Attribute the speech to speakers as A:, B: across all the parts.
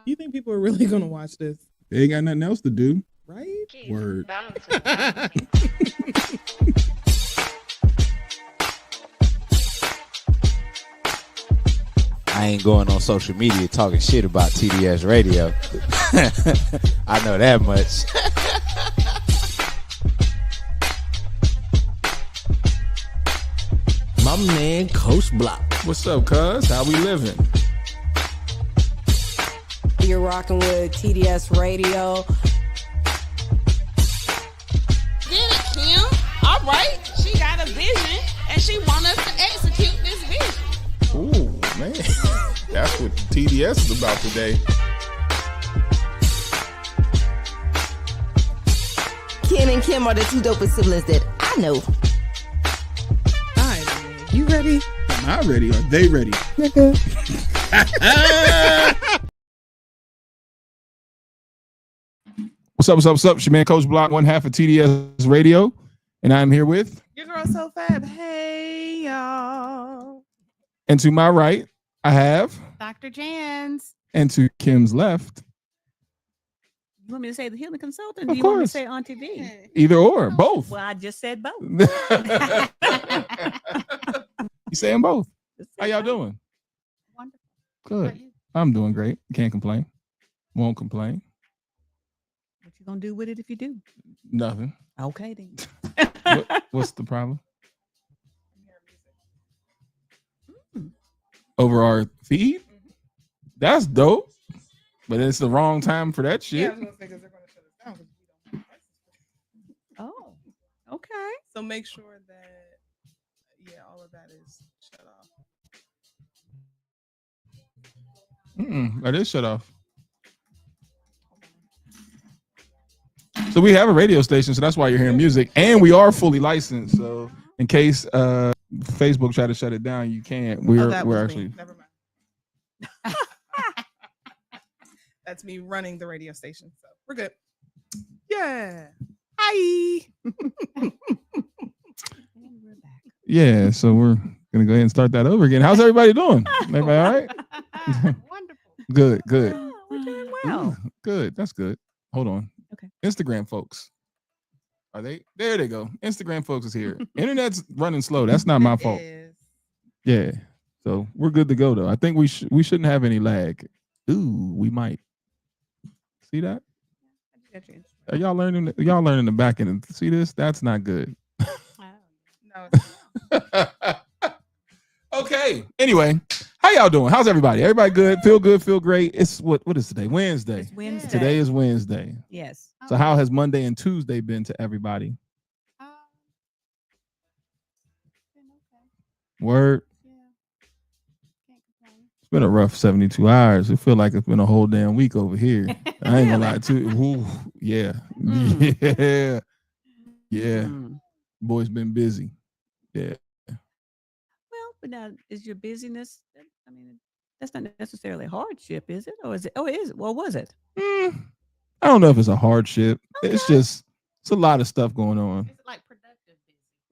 A: You think people are really gonna watch this?
B: They ain't got nothing else to do.
A: Right?
B: Word.
C: I ain't going on social media talking shit about TDS Radio. I know that much.
D: My man, Coach Block.
B: What's up, cuz? How we living?
E: You're rocking with TDS Radio.
F: Get it, Kim. All right. She got a vision, and she wants us to execute this vision.
B: Ooh, man. That's what TDS is about today.
E: Ken and Kim are the two dopest siblings that I know.
A: All right, man. You ready?
B: Am I ready? Are they ready?
A: Nigga.
B: What's up? It's your man, Coach Block, one half of TDS Radio. And I'm here with...
A: Your girl so fab. Hey, y'all.
B: And to my right, I have...
G: Dr. Jans.
B: And to Kim's left...
G: You want me to say the healing consultant?
B: Of
G: Do you
B: course.
G: want me to say on TV?
B: Either or, both.
G: Well, I just said both.
B: You saying both?
G: Just
B: How
G: said
B: y'all
G: both.
B: doing?
G: Wonderful.
B: Good. I'm doing great. Can't complain. Won't complain.
G: What you gonna do with it if you do?
B: Nothing.
G: Okay then.
B: What's the problem? Over our feed? That's dope. But it's the wrong time for that shit.
A: Yeah, I was gonna say, 'cause they're gonna shut us down 'cause we don't have prices.
G: Oh, okay.
A: So make sure that, all of that is shut off.
B: That is shut off. So we have a radio station, so that's why you're hearing music. And we are fully licensed. So in case Facebook try to shut it down, you can't. We're actually...
A: Never mind. That's me running the radio station. So we're good. Yeah. Hi.
B: Yeah, so we're gonna go ahead and start that over again. How's everybody doing? Everybody all right?
G: Wonderful.
B: Good.
G: Oh, we're doing well.
B: Ooh, good. That's good. Hold on.
G: Okay.
B: Instagram folks. Are they? There they go. Instagram folks is here. Internet's running slow. That's not my fault. Yeah. So we're good to go though. I think we shouldn't have any lag. Ooh, we might. See that? Are y'all learning? Y'all learning the back end? See this? That's not good.
A: No.
B: Okay. Anyway, how y'all doing? How's everybody? Everybody good? Feel good? Feel great? It's what is today? Wednesday.
G: It's Wednesday.
B: Today is Wednesday.
G: Yes.
B: So how has Monday and Tuesday been to everybody? Word. It's been a rough 72 hours. It feel like it's been a whole damn week over here. I ain't gonna lie to you. Ooh, yeah. Yeah. Yeah. Boy's been busy. Yeah.
G: Well, but now is your busyness? I mean, that's not necessarily a hardship, is it? Or is it? Oh, is it? Well, was it?
B: I don't know if it's a hardship.
G: Okay.
B: It's a lot of stuff going on.
G: Is it like productive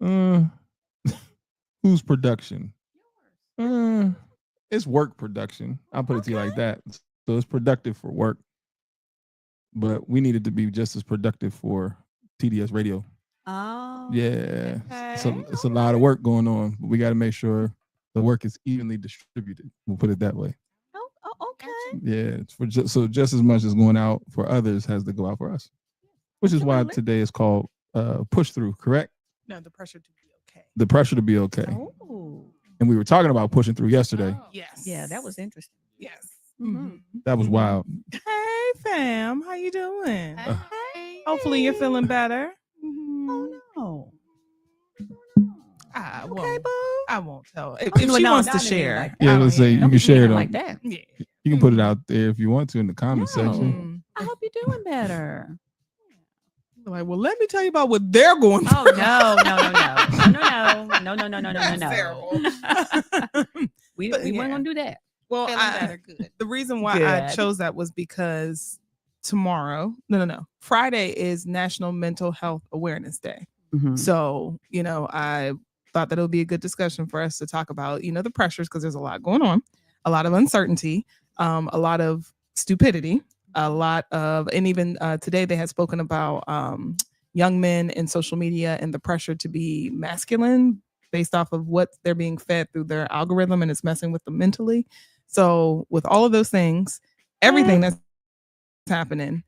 G: busy?
B: Whose production? It's work production. I'll put it to you like that. So it's productive for work, but we needed to be just as productive for TDS Radio.
G: Oh,
B: Yeah.
G: okay.
B: So it's a lot of work going on. But we got to make sure the work is evenly distributed. We'll put it that way.
G: Oh, okay.
B: Yeah. It's for just as much as going out for others has to go out for us, which is why
G: Absolutely.
B: today is called push through. Correct?
A: No, the pressure to be okay.
B: The pressure to be okay.
G: Oh,
B: And we were talking about pushing through yesterday.
A: Yes.
G: yeah, that was interesting.
A: Yes.
G: Mhm.
B: That was wild.
A: Hey, fam. How you doing?
G: Hey.
A: Hopefully you're feeling better.
G: Oh no.
A: I
G: Okay,
A: won't.
G: boo.
A: I won't tell. If
G: Oh,
A: she
G: no,
A: wants
G: not
A: to
G: in there
A: share.
G: like
B: Yeah,
A: I don't
B: let's say
A: hear.
B: you
G: Don't
B: can share
G: mean
B: it on.
G: like that.
A: Yeah.
B: You can put it out there if you want to in the comment
G: No.
B: section.
G: I hope you're doing better.
A: Like, well, let me tell you about what they're going through.
G: Oh no.
A: That's terrible.
G: We
A: But,
G: weren't
A: yeah.
G: gonna do that.
A: Well,
F: Feeling better. Good.
A: the reason why I
G: Good.
A: chose that was because tomorrow, no, Friday is National Mental Health Awareness Day. So, I thought that it would be a good discussion for us to talk about, the pressures, because there's a lot going on, a lot of uncertainty, a lot of stupidity, a lot of, and even today they had spoken about young men in social media and the pressure to be masculine based off of what they're being fed through their algorithm, and it's messing with them mentally. So with all of those things, everything that's happening,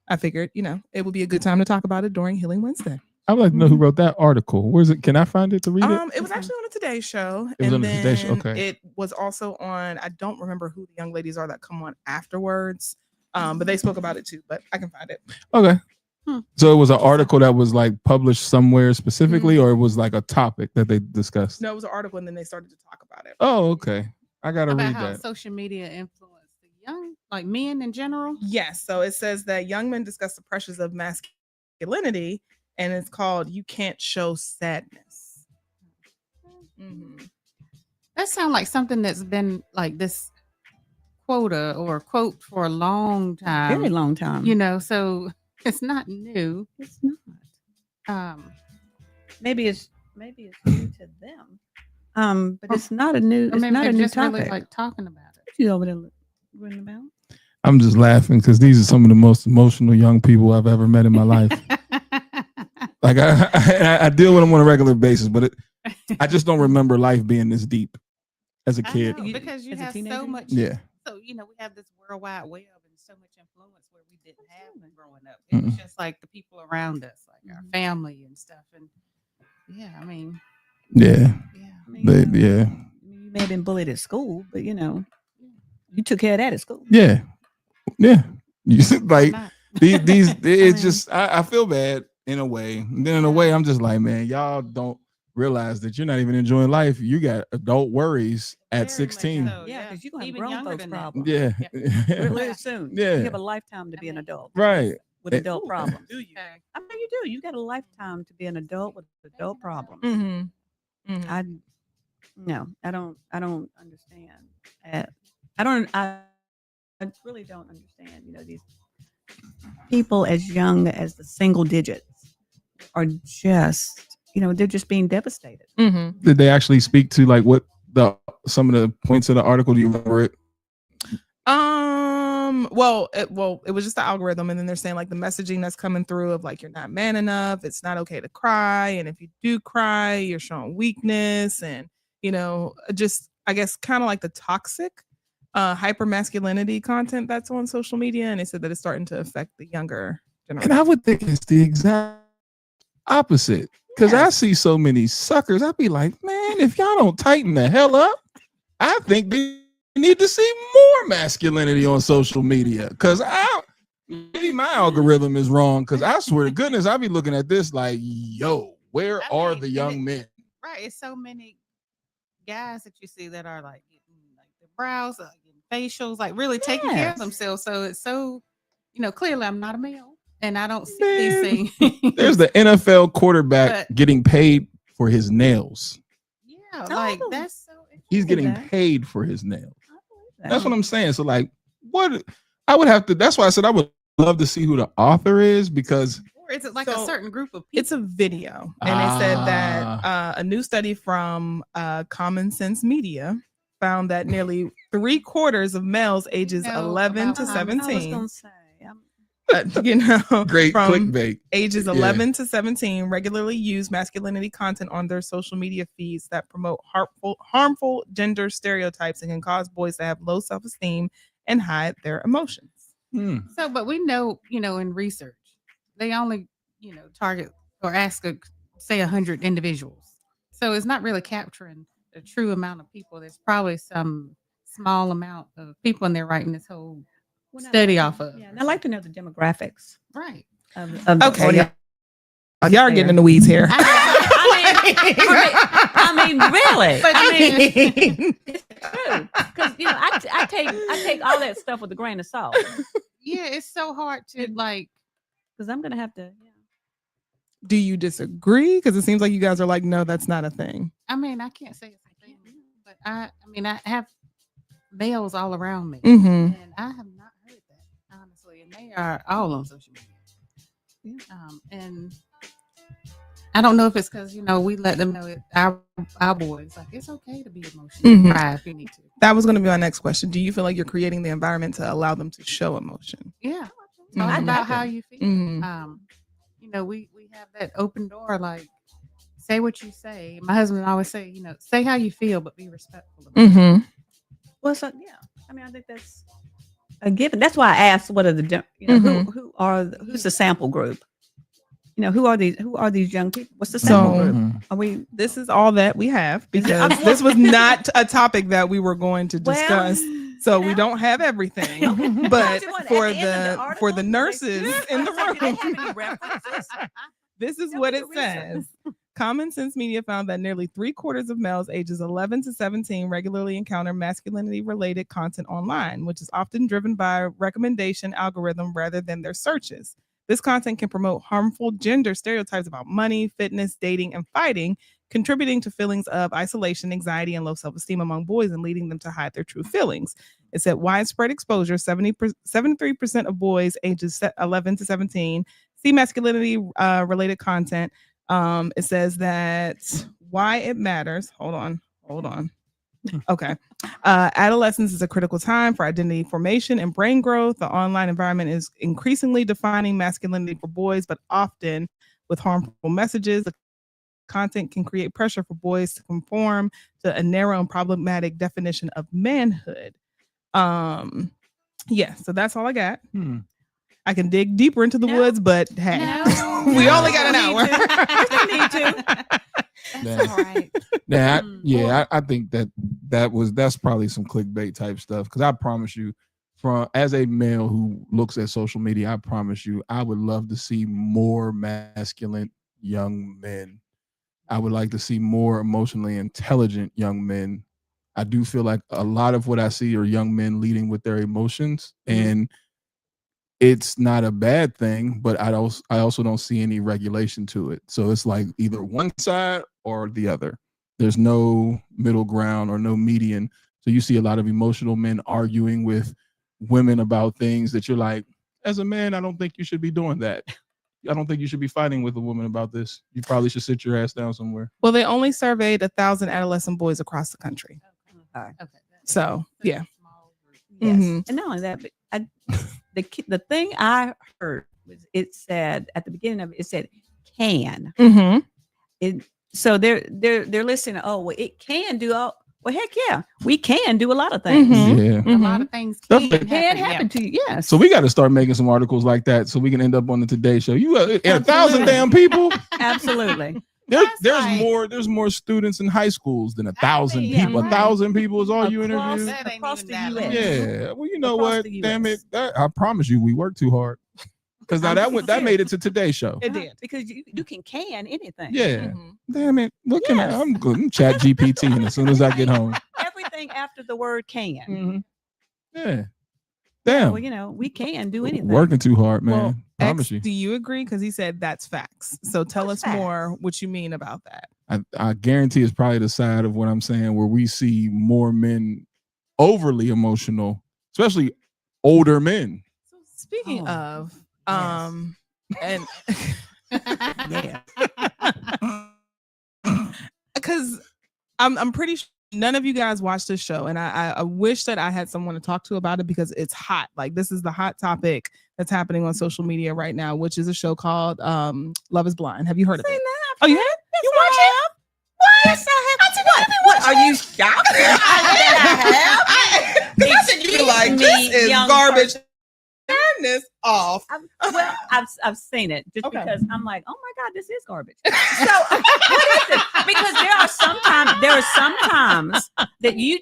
A: I figured, it would be a good time to talk about it during Healing Wednesday.
B: I would like to know who wrote that article. Where's it? Can I find it to read it?
A: It was actually on a Today Show.
B: It was
A: and
B: on the
A: then
B: Today Show, okay.
A: It was also on, I don't remember who the young ladies are that come on afterwards. But they spoke about it too, but I can find it.
B: Okay. So it was an article that was like published somewhere specifically, or it was like a topic that they discussed?
A: No, it was an article, and then they started to talk about it.
B: Oh, okay. I gotta
F: About
B: read
F: how
B: that.
F: social media influence the young, like men in general.
A: Yes. So it says that young men discuss the pressures of masculinity, and it's called "You Can't Show Sadness."
F: That sounds like something that's been like this quota or quote for a long time.
G: Very long time.
F: So it's not new.
G: It's not. Maybe it's new to them. But it's not a new. It's not a new topic.
F: Really like talking about it.
G: What you over there reading about?
B: I'm just laughing because these are some of the most emotional young people I've ever met in my life. Like I deal with them on a regular basis, but I just don't remember life being this deep as a kid.
F: Because you have so much.
B: Yeah.
F: So we have this world wide web and so much influence where we didn't have when growing up. It was just like the people around us, like our family and stuff. And yeah.
G: You may have been bullied at school, but you took care of that at school.
B: Yeah. You like these. It's just I feel bad in a way. And then in a way, I'm just like, man, y'all don't realize that you're not even enjoying life. You got adult worries at 16.
G: So, yeah, because you're gonna have grown folks problems.
B: Yeah.
G: Really soon.
B: Yeah.
G: You have a lifetime to be an adult.
B: Right.
G: With adult problems. Do you? I mean, you do. You got a lifetime to be an adult with adult problems. I don't understand. I really don't understand. These people as young as the single digits are just, they're just being devastated.
B: Did they actually speak to like what some of the points of the article? Do you remember it?
A: It was just the algorithm, and then they're saying like the messaging that's coming through of like you're not man enough, it's not okay to cry, and if you do cry, you're showing weakness, and just I guess kind of like the toxic hyper masculinity content that's on social media, and they said that it's starting to affect the younger generation.
B: And I would think it's the exact opposite, because I see so many suckers. I'd be like, man, if y'all don't tighten the hell up, I think we need to see more masculinity on social media. Because maybe my algorithm is wrong, because I swear to goodness, I be looking at this like, yo, where are the young men?
F: Right. It's so many guys that you see that are like getting like the brows, getting facials, like really taking care of themselves. So it's so, clearly I'm not a male and I don't see these things.
B: There's the NFL quarterback getting paid for his nails.
F: Yeah, like that's so interesting.
B: He's getting paid for his nails. That's what I'm saying. So like, what I would have to, that's why I said I would love to see who the author is, because
F: or is it like a certain group of people?
A: It's a video. And they said that a new study from Common Sense Media found that nearly 3/4 of males ages 11 to 17.
G: I was gonna say,
B: great
A: from
B: clickbait.
A: Ages 11 to 17 regularly use masculinity content on their social media feeds that promote harmful gender stereotypes and can cause boys to have low self-esteem and hide their emotions.
F: So, but we know, in research, they only, target or ask, say 100 individuals. So it's not really capturing the true amount of people. There's probably some small amount of people in there writing this whole study off of.
G: Yeah, and I'd like to know the demographics.
F: Right.
A: Okay. Y'all are getting in the weeds here.
G: I mean, really.
F: But
G: it's true, because I take all that stuff with a grain of salt.
F: Yeah, it's so hard to like,
G: because I'm gonna have to.
A: Do you disagree? Because it seems like you guys are like, no, that's not a thing.
F: I mean, I can't say it's a thing, but I have males all around me,
A: Mm-hmm.
F: and I have not heard that honestly, and they are all on social media. And I don't know if it's because we let them know our boys like it's okay to be emotional, cry if you need to.
A: That was going to be my next question. Do you feel like you're creating the environment to allow them to show emotion?
F: Yeah, talk about how you feel. We have that open door. Like, say what you say. My husband always say, say how you feel, but be respectful of it.
G: Well, so yeah, I mean, I think that's a given. That's why I asked, what are the who's the sample group? Who are these young people? What's the sample group? Are we?
A: This is all that we have because this was not a topic that we were going to discuss. So we don't have everything. But for the nurses in the room, this is what it says. Common Sense Media found that nearly 3/4 of males ages 11 to 17 regularly encounter masculinity-related content online, which is often driven by a recommendation algorithm rather than their searches. This content can promote harmful gender stereotypes about money, fitness, dating, and fighting, contributing to feelings of isolation, anxiety, and low self-esteem among boys and leading them to hide their true feelings. It said widespread exposure, 73% of boys ages 11 to 17 see masculinity-related content. It says that why it matters. Hold on. Okay. Adolescence is a critical time for identity formation and brain growth. The online environment is increasingly defining masculinity for boys, but often with harmful messages. The content can create pressure for boys to conform to a narrow and problematic definition of manhood. Yeah, so that's all I got. I can dig deeper into the woods, but hey, we only got an hour.
G: We need to.
F: That's all right.
B: I think that's probably some clickbait type stuff. Because I promise you, as a male who looks at social media, I promise you, I would love to see more masculine young men. I would like to see more emotionally intelligent young men. I do feel like a lot of what I see are young men leading with their emotions, and it's not a bad thing, but I also don't see any regulation to it. So it's like either one side or the other. There's no middle ground or no median. So you see a lot of emotional men arguing with women about things that you're like, as a man, I don't think you should be doing that. I don't think you should be fighting with a woman about this. You probably should sit your ass down somewhere.
A: Well, they only surveyed 1,000 adolescent boys across the country.
G: Okay.
A: So yeah.
G: Yes. And not only that, but the thing I heard was it said at the beginning of it, it said can. So they're listening. Oh, well, it can do all. Well, heck yeah, we can do a lot of things.
B: Yeah,
F: a lot of things can happen
G: to you. Yes.
B: So we got to start making some articles like that, so we can end up on the Today Show. You and 1,000 damn people.
G: Absolutely.
B: There's more students in high schools than 1,000 people. 1,000 people is all you interview.
G: Across the US.
B: Yeah. Well, you know what? Damn it! I promise you, we work too hard. Because now that made it to Today's Show.
G: It did. Because you can anything.
B: Yeah. Damn it. I'm good. I'm chat GPT as soon as I get home.
G: Everything after the word can.
B: Yeah. Damn.
G: Well, we can do anything.
B: Working too hard, man.
A: Well,
B: promise you.
A: Do you agree? Because he said that's facts. So tell us more what you mean about that.
B: I guarantee it's probably the side of what I'm saying where we see more men overly emotional, especially older men.
A: So speaking of and
G: yeah,
A: because I'm pretty sure none of you guys watched this show, and I wish that I had someone to talk to about it because it's hot. Like, this is the hot topic that's happening on social media right now, which is a show called Love is Blind. Have you heard of it? Oh, you have? You watch it?
G: Yes, I have. What? Are you shocked? I have.
A: I said you like this is garbage. Turn this off.
G: I've seen it just because I'm like, oh my God, this is garbage. So what is it? Because there are sometimes that you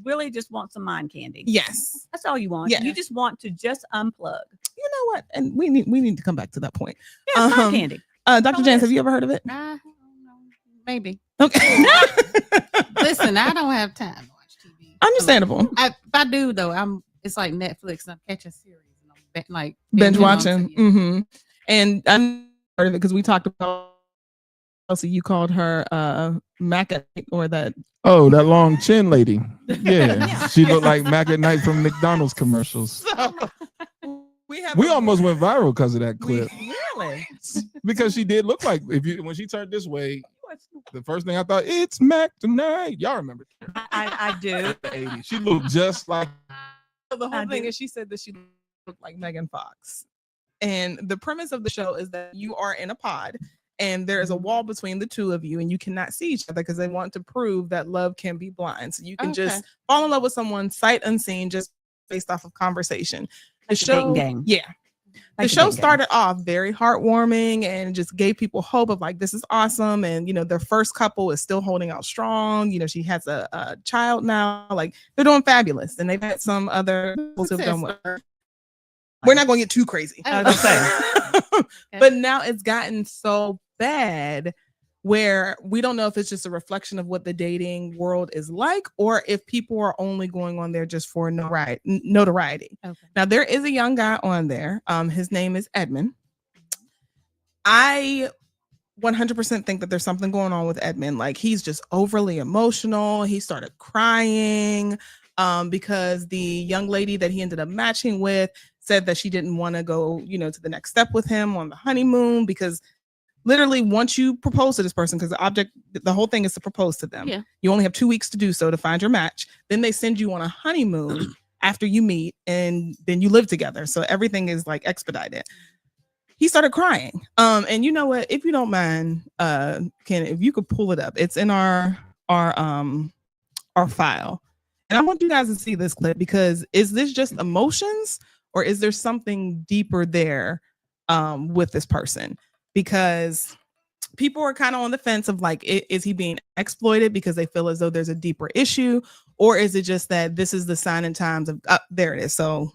G: really just want some mind candy.
A: Yes,
G: that's all you want.
A: Yeah.
G: You just want to just unplug.
A: You know what? And we need to come back to that point.
G: Yeah, mind candy.
A: Dr. Jans, have you ever heard of it?
F: Maybe.
A: Okay.
F: Listen, I don't have time to watch TV.
A: Understandable.
F: If I do though, it's like Netflix and I'm catching series and I'm like
A: binge watching. And I heard of it because we talked about Elsie, you called her Mac at Night or that.
B: Oh, that long chin lady. Yeah. She looked like Mac at Night from McDonald's commercials.
A: So,
B: we almost went viral because of that clip.
G: Really?
B: because she did look like when she turned this way. The first thing I thought, it's Mac tonight. Y'all remember?
G: I do.
B: The 80s. She looked just like.
A: The whole thing is she said that she looked like Megan Fox. And the premise of the show is that you are in a pod and there is a wall between the two of you and you cannot see each other because they want to prove that love can be blind. So you can just fall in love with someone sight unseen just based off of conversation. The show, yeah. The show started off very heartwarming and just gave people hope of like, this is awesome. And, you know, their first couple is still holding out strong. You know, she has a child now. Like, they're doing fabulous. And they've had some other couples who've done well. We're not going to get too crazy.
G: I was saying.
A: But now it's gotten so bad where we don't know if it's just a reflection of what the dating world is like or if people are only going on there just for notoriety. Okay. Now, there is a young guy on there. His name is Edmund. I 100% think that there's something going on with Edmund. Like, he's just overly emotional. He started crying because the young lady that he ended up matching with said that she didn't want to go, you know, to the next step with him on the honeymoon because literally once you propose to this person, because the whole thing is to propose to them. Yeah. You only have 2 weeks to do so to find your match. Then they send you on a honeymoon after you meet and then you live together. So everything is like expedited. He started crying. And you know what, if you don't mind, Ken, if you could pull it up, it's in our file. And I want you guys to see this clip because is this just emotions or is there something deeper there with this person? Because people are kind of on the fence of like, is he being exploited because they feel as though there's a deeper issue? Or is it just that this is the sign and times of, there it is. So.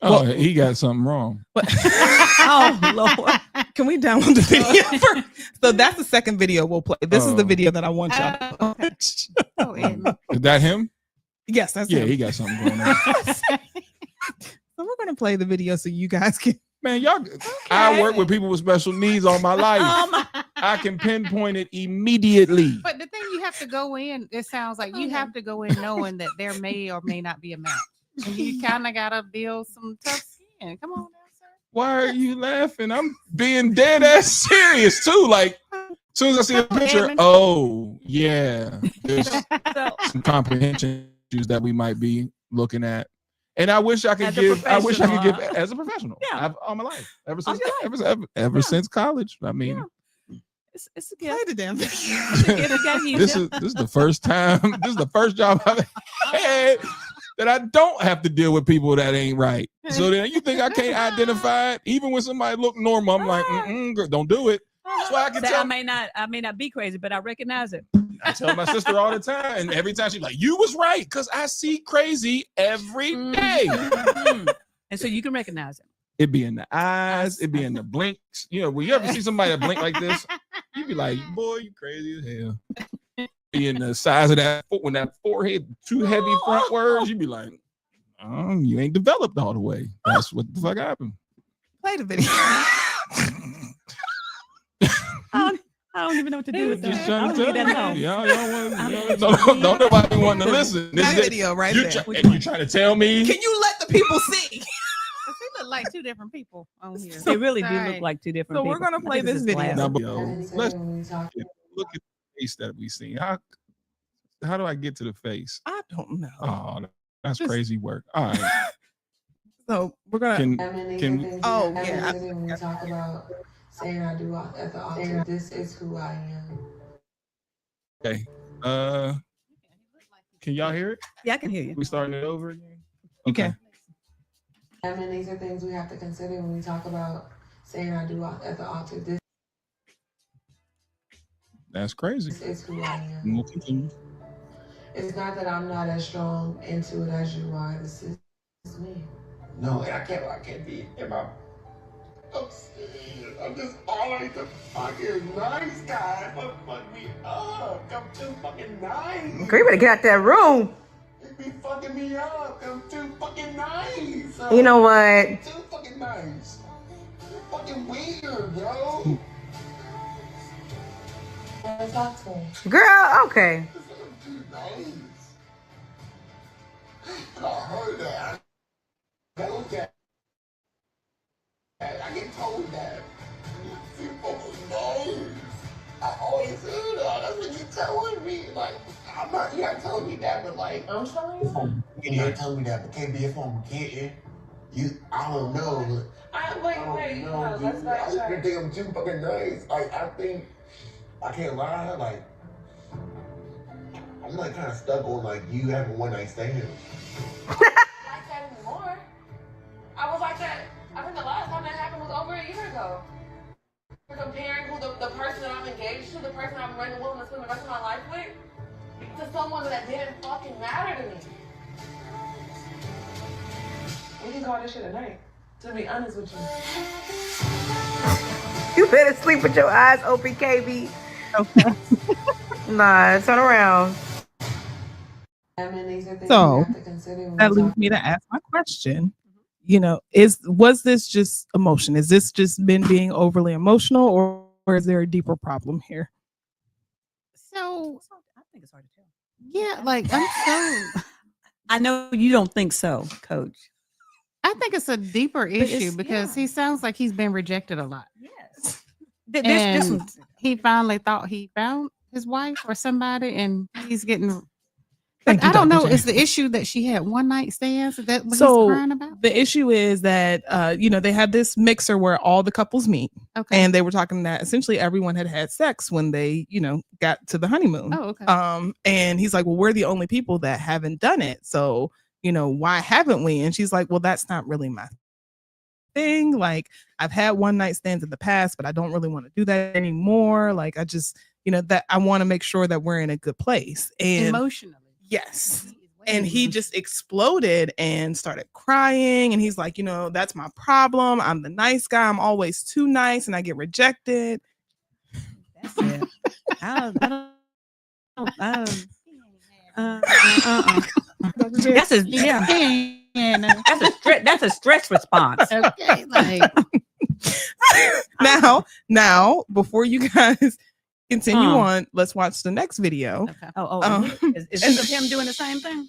B: He got something wrong.
G: Oh, Lord.
A: Can we download the video first? So that's the second video we'll play. This is the video that I want y'all to watch.
B: Is that him?
A: Yes, that's him.
B: He got something going on.
A: So we're going to play the video so you guys can.
B: Man, y'all, I work with people with special needs all my life. I can pinpoint it immediately.
F: But the thing you have to go in, it sounds like you have to go in knowing that there may or may not be a match. And you kind of got to build some tough skin. Come on now, sir.
B: Why are you laughing? I'm being dead ass serious too. Like, as soon as I see a picture, there's some comprehension issues that we might be looking at. And I wish I could give as a professional. Yeah. All my life. Ever since college. I mean,
G: it's a
A: play the damn
B: this is the first time. This is the first job I've had that I don't have to deal with people that ain't right. So then you think I can't identify it? Even when somebody look normal, I'm like, don't do it. So I can tell.
G: I may not be crazy, but I recognize it.
B: I tell my sister all the time, and every time she's like, "You was right," because I see crazy every day.
G: And so you can recognize it.
B: It be in the eyes, it be in the blinks. You know, when you ever see somebody that blink like this, you be like, "Boy, you crazy as hell." Be in the size of that when that forehead too heavy frontwards, you be like, you ain't developed all the way. That's what the fuck happened.
A: Play the video.
G: I don't even know what to do with
B: Just
G: that.
B: trying to tell you. Don't nobody want to listen.
A: This video right there.
B: And you trying to tell me?
A: Can you let the people see?
F: They look like two different people on here.
G: They really do look like two different people.
A: So we're going to play this video.
B: Let's look at the face that we see. How do I get to the face?
A: I don't know.
B: Oh, that's crazy work. All right.
A: So we're going
B: to. Can we?
A: Oh, yeah.
H: When we talk about saying I do at the altar, this is who I am.
B: Okay. Can y'all hear it?
G: Yeah, I can hear you.
B: We starting it over again?
A: Okay.
H: And these are things we have to consider when we talk about saying I do at the altar.
B: That's crazy.
H: This is who I am.
B: We'll continue.
H: It's not that I'm not as strong into it as you are. This is me.
I: No, I can't be in my. I'm just always the fucking nice guy. Fuck me up. I'm too fucking nice.
E: Girl, you better get out that room.
I: You be fucking me up. I'm too fucking nice.
E: You know what?
I: Too fucking nice. You're fucking weird, bro.
H: Talk to me.
E: Girl, okay.
I: I'm too nice. I heard that. I told that. I get told that. not. You're not telling me that, but like
H: I'm telling you.
I: you're not telling me that, but can't be if I'm getting you. I don't know.
H: Wait, no, let's
I: I just
H: backtrack.
I: think I'm too fucking nice. Like I think I can't lie. Like I'm like kind of stuck on like you having one night stand.
H: Like that anymore. I was like that. I think the last time that happened was over a year ago. We're comparing who the person that I'm engaged to, the person I'm willing to spend the rest of my life with, to someone that didn't fucking matter to me. We can call this shit a night. To be honest with you.
E: You better sleep with your eyes open, KB.
A: Okay.
E: Nah, turn around.
H: These are things
A: So,
H: we have to consider when
A: that
H: we
A: leads
H: talk.
A: me to ask my question. Was this just emotion? Is this just men being overly emotional, or is there a deeper problem here?
F: So
G: I think it's hard to tell.
F: yeah, like I'm so.
G: I know you don't think so, Coach.
F: I think it's a deeper issue
G: it's-
F: because
G: yeah.
F: he sounds like he's been rejected a lot.
G: Yes.
F: And he finally thought he found his wife or somebody, and he's getting.
A: Thank
F: But
A: you,
F: I don't
A: Dr.
F: know.
A: J.
F: Is the issue that she had one night stands? Is that what
A: So
F: he's crying about?
A: the issue is that they had this mixer where all the couples meet,
F: Okay.
A: and they were talking that essentially everyone had sex when they got to the honeymoon.
F: Oh, okay.
A: And he's like, well, we're the only people that haven't done it, so why haven't we? And she's like, well, that's not really my thing. Like, I've had one night stands in the past, but I don't really want to do that anymore. Like, I just that I want to make sure that we're in a good place. And
F: Emotionally.
A: yes. And he just exploded and started crying. And he's like, that's my problem. I'm the nice guy. I'm always too nice and I get rejected.
G: That's it. That's a that's a stress response.
F: Okay, like
A: now, before you guys continue on, let's watch the next video.
F: okay.
G: Is this of him doing the same thing?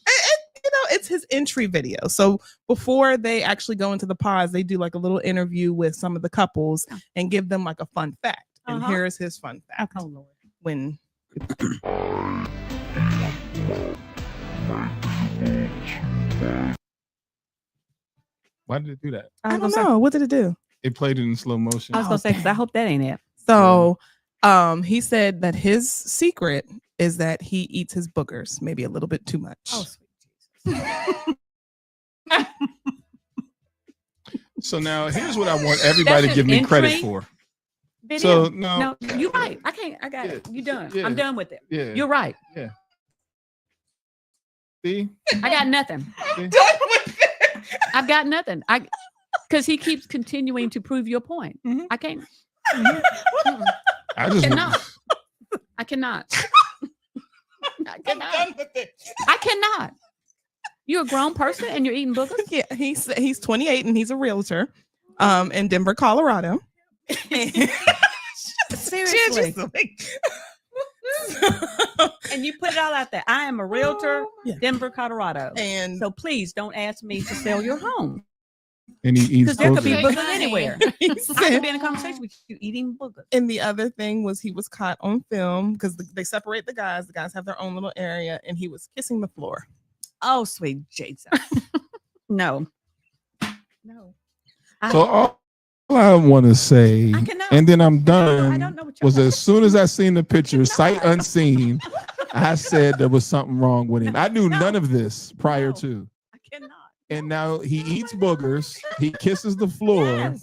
A: It's his entry video. So before they actually go into the pause, they do like a little interview with some of the couples and give them like a fun fact. And here's his fun fact.
F: Oh Lord.
A: When
B: Why did it do that?
A: I don't know. What did it do?
B: It played it in slow motion.
G: I was gonna say because I hope that ain't it.
A: So he said that his secret is that he eats his boogers maybe a little bit too much.
F: Oh, sweet Jesus.
B: So now here's what I want everybody to give me credit for.
G: Video.
B: So no,
G: you're right. I can't. I got it. You done.
B: Yeah.
G: I'm done with it.
B: Yeah.
G: You're right.
B: Yeah. See?
G: I got nothing.
B: See?
G: I've got nothing. Because he keeps continuing to prove your point. I can't.
B: I just
G: cannot. I cannot. I cannot.
A: I'm done with it.
G: I cannot. You're a grown person and you're eating boogers?
A: Yeah, he's 28 and he's a realtor in Denver, Colorado.
G: Seriously. And you put it all out there. I am a realtor, Denver, Colorado.
A: And
G: so please don't ask me to sell your home.
B: And he eats
G: Because there could be
B: boogers.
G: boogers anywhere.
A: he
G: I could
A: said,
G: be in a conversation with you eating boogers.
A: and the other thing was he was caught on film because they separate the guys. The guys have their own little area, and he was kissing the floor.
G: Oh, sweet Jesus. No.
B: So all I want to say,
G: I cannot.
B: and then I'm
G: I
B: done,
G: don't know what you're
B: was
G: talking
B: as soon as I seen the picture, sight unseen, I said there was something wrong with him. I knew none of this prior to.
G: I cannot.
B: And now he eats boogers, he kisses the floor,
G: Yes.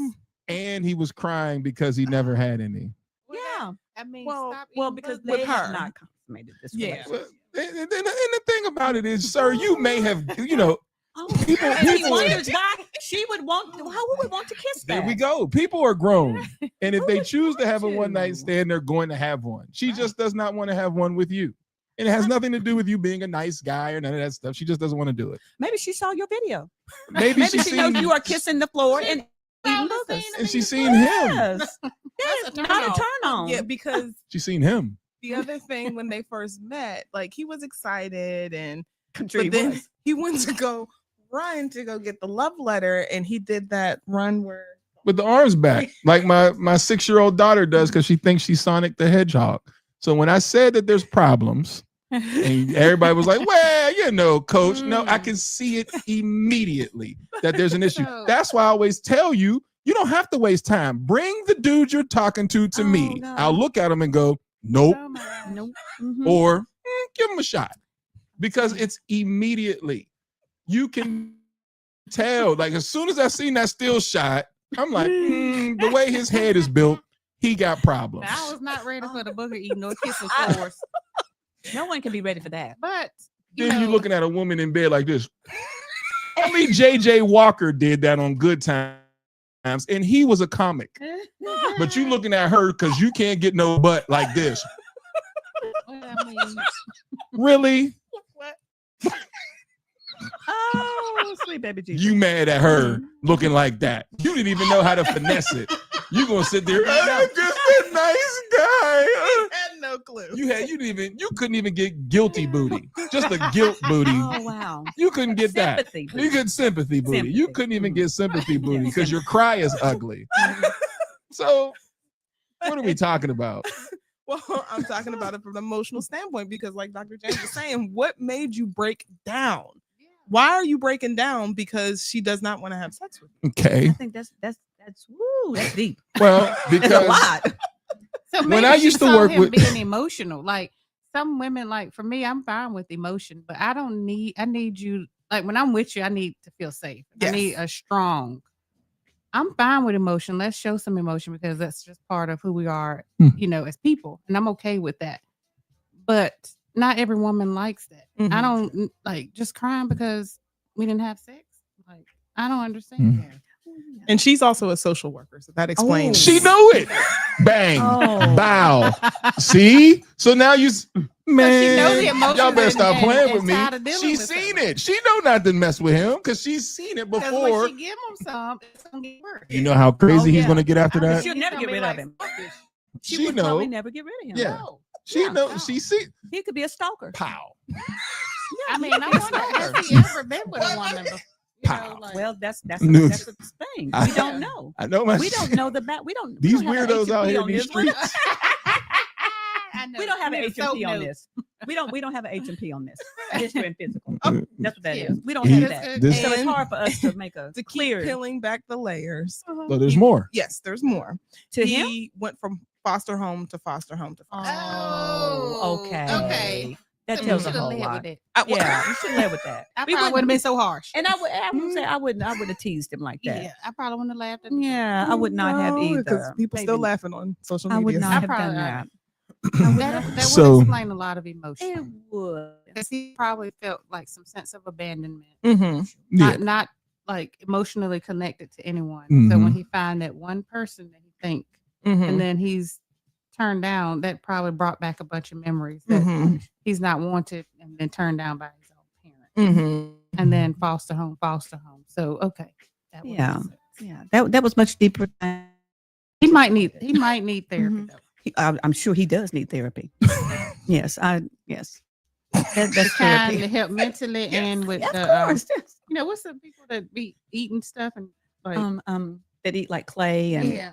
B: and he was crying because he never had any.
G: Yeah.
F: I mean,
G: Well,
F: stop
G: because
F: eating
G: they
A: with
G: have
A: her.
G: not consummated this
A: Yeah.
G: relationship.
B: And the thing about it is, sir, you may have,
G: Oh,
B: people-
G: and he
B: people-
G: wonders why she would want. Who would want to kiss
B: there
G: that?
B: we go. People are grown. And if
G: Who
B: they
G: would
B: choose to
G: want
B: have a
G: to?
B: one night stand, they're going to have one. She just does not want to have one with you. And it has nothing to do with you being a nice guy or none of that stuff. She just doesn't want to do it.
G: Maybe she saw your video.
B: Maybe,
G: Maybe she knows
B: seen,
G: you are kissing the floor and eating boogers.
B: and she's seen him.
G: Yes. That
F: That's
G: is
F: a turn
G: not a
F: on.
G: turn on.
A: Yeah, because
B: She's seen him.
A: the other thing when they first met, like he was excited, and
G: I'm sure he
A: but then
G: was.
A: he went to go run to go get the love letter, and he did that run where
B: With the arms back, like my 6-year-old daughter does, because she thinks she's Sonic the Hedgehog. So when I said that there's problems, And everybody was like, well, you know, coach, no, I can see it immediately that there's an issue. That's why I always tell you, you don't have to waste time. Bring the dude you're talking to me.
G: no.
B: I'll look at him and go, nope.
G: Nope.
B: Or give him a shot, because it's immediately. You can tell, like, as soon as I seen that still shot, I'm like, the way his head is built, he got problems.
F: I was not ready for the booger eating or kissing floors.
G: No one can be ready for that.
F: But
B: Then you're looking at a woman in bed like this. Only J.J. Walker did that on Good Times, and he was a comic. But you looking at her because you can't get no butt like this. Really?
G: Oh, sweet baby Jesus.
B: You mad at her looking like that? You didn't even know how to finesse it. You gonna sit there? I'm just a nice guy.
A: Had no clue.
B: You couldn't even get guilty booty. Just a guilt booty.
G: Oh wow.
B: You couldn't get
G: Sympathy
B: that.
G: booty.
B: You get sympathy booty. You couldn't even get sympathy booty because your cry is ugly. So, what are we talking about?
A: Well, I'm talking about it from an emotional standpoint because, like Dr. James was saying, what made you break down? Why are you breaking down? Because she does not want to have sex with you.
B: Okay.
G: I think that's deep.
B: Well, because
G: That's a lot.
F: So
B: when I used to work with
F: being emotional, like some women, like for me, I'm fine with emotion, but I need you, like when I'm with you, I need to feel safe.
A: Yes.
F: I need a strong. I'm fine with emotion. Let's show some emotion because that's just part of who we are, you know, as people. And I'm okay with that. But not every woman likes that. I don't like just crying because we didn't have sex. Like, I don't understand that.
A: And she's also a social worker, so that explains.
B: she know it. Bang. Bow. See? So now man, y'all better stop playing with me. She's seen it. She know not to mess with him because she's seen it before.
F: When she give him some, it's gonna get worse.
B: You know how crazy he's gonna get after that?
G: She'll never get rid of him.
B: She
G: would
B: know.
G: probably never get rid of him.
B: Yeah. She know. She see.
G: He could be a stalker.
B: Pow.
F: I mean, I wonder has he ever been with a woman before?
G: Well, that's the thing.
B: I-
G: We don't know.
B: I know
G: We don't know the back. We don't.
B: These
G: we don't have
B: weirdos
G: an
B: out
G: HMP
B: here in
G: on
B: these
G: this one.
B: streets.
G: We don't have an HMP on this. We don't have an HMP on this. History and physical. That's what that is. We don't have that.
B: This-
G: So it's hard for us to make a
A: to
G: clear.
A: keep peeling back the layers.
B: So there's more.
A: Yes, there's more.
G: To
A: he went from foster home to foster home to foster home.
G: Oh, okay.
F: Okay.
G: That
F: So
G: tells
F: you
G: a
F: should've
G: whole
F: led
G: lot.
F: with it.
G: Yeah, you shouldn't live with that.
F: I
G: We
F: probably
G: wouldn't
F: would have been so harsh.
G: And I would say I wouldn't have teased him like that.
F: Yeah, I probably wouldn't have laughed at
G: Yeah, I would not have either.
A: Because people still
G: Maybe.
A: laughing on social
G: I
A: media.
G: would not
F: I
G: have
F: probably
G: done that.
F: That
B: So-
F: would explain a lot of emotion.
G: It would.
F: Because he probably felt like some sense of abandonment,
B: Yeah.
F: not like emotionally connected to anyone. So
B: Mhm.
F: when he find that one person that he think, and then he's turned down, that probably brought back a bunch of memories that he's not wanted and then turned down by his own parent, and then foster home. So okay, that would
G: Yeah.
F: make sense.
G: Yeah, that was much deeper. Than,
F: He might need therapy though.
G: I'm sure he does need therapy. yes, yes. That's
F: Trying to
G: therapy.
F: help mentally and with
G: Of
F: the
G: course. Yes.
F: you know, what's the people that be eating stuff and like
G: That eat like clay and
F: yeah,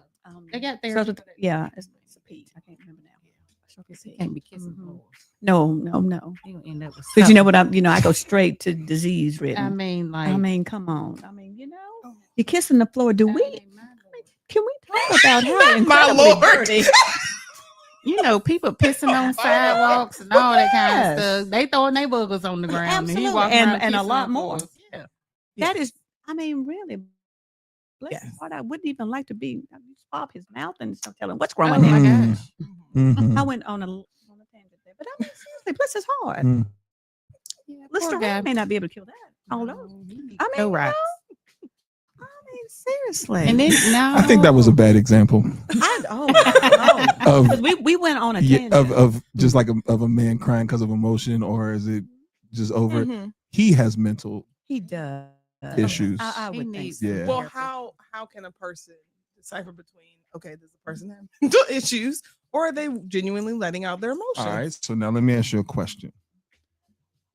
F: they got
G: so
F: therapy.
G: that- yeah, it's a P. I can't remember now.
F: He can't be kissing holes.
G: No.
F: He gonna end up with
G: Because you know
F: something.
G: what I go straight to disease ridden.
F: I mean, like
G: I mean, come on. I mean, you're kissing the floor. Can we talk about how
A: My
G: incredibly
A: Lord.
G: dirty?
F: you know, people pissing on sidewalks and all that kind
G: Yes.
F: of stuff. They throwing their boogers on the ground. And he
G: Absolutely.
F: walking
G: And-
F: around
G: and a
F: kissing
G: lot
F: on
G: more.
F: floors. Yeah.
G: That is, I mean, really. Bless
A: Yes.
G: his heart. I wouldn't even like to be pop his mouth and start telling what's
F: Oh
G: growing
F: my
G: there.
F: gosh.
B: Mhm.
G: I went on a tangent there, but I mean, seriously, bless his heart.
B: Mm.
F: Yeah, poor
G: Listerine
F: guy.
G: may not be able to kill that. All those. I mean,
F: No rights.
G: I mean, seriously.
F: And then no,
B: I think that was a bad example Of-
G: 'Cause we went on a
B: yeah,
G: tangent.
B: of just like of a man crying because of emotion, or is it just over? He has mental
G: He does
B: issues.
G: I
F: He
G: would think
F: needs
G: so.
B: Yeah.
A: Well, how can a person decipher between does the person have mental issues or are they genuinely letting out their emotions?
B: All right. So now let me ask you a question.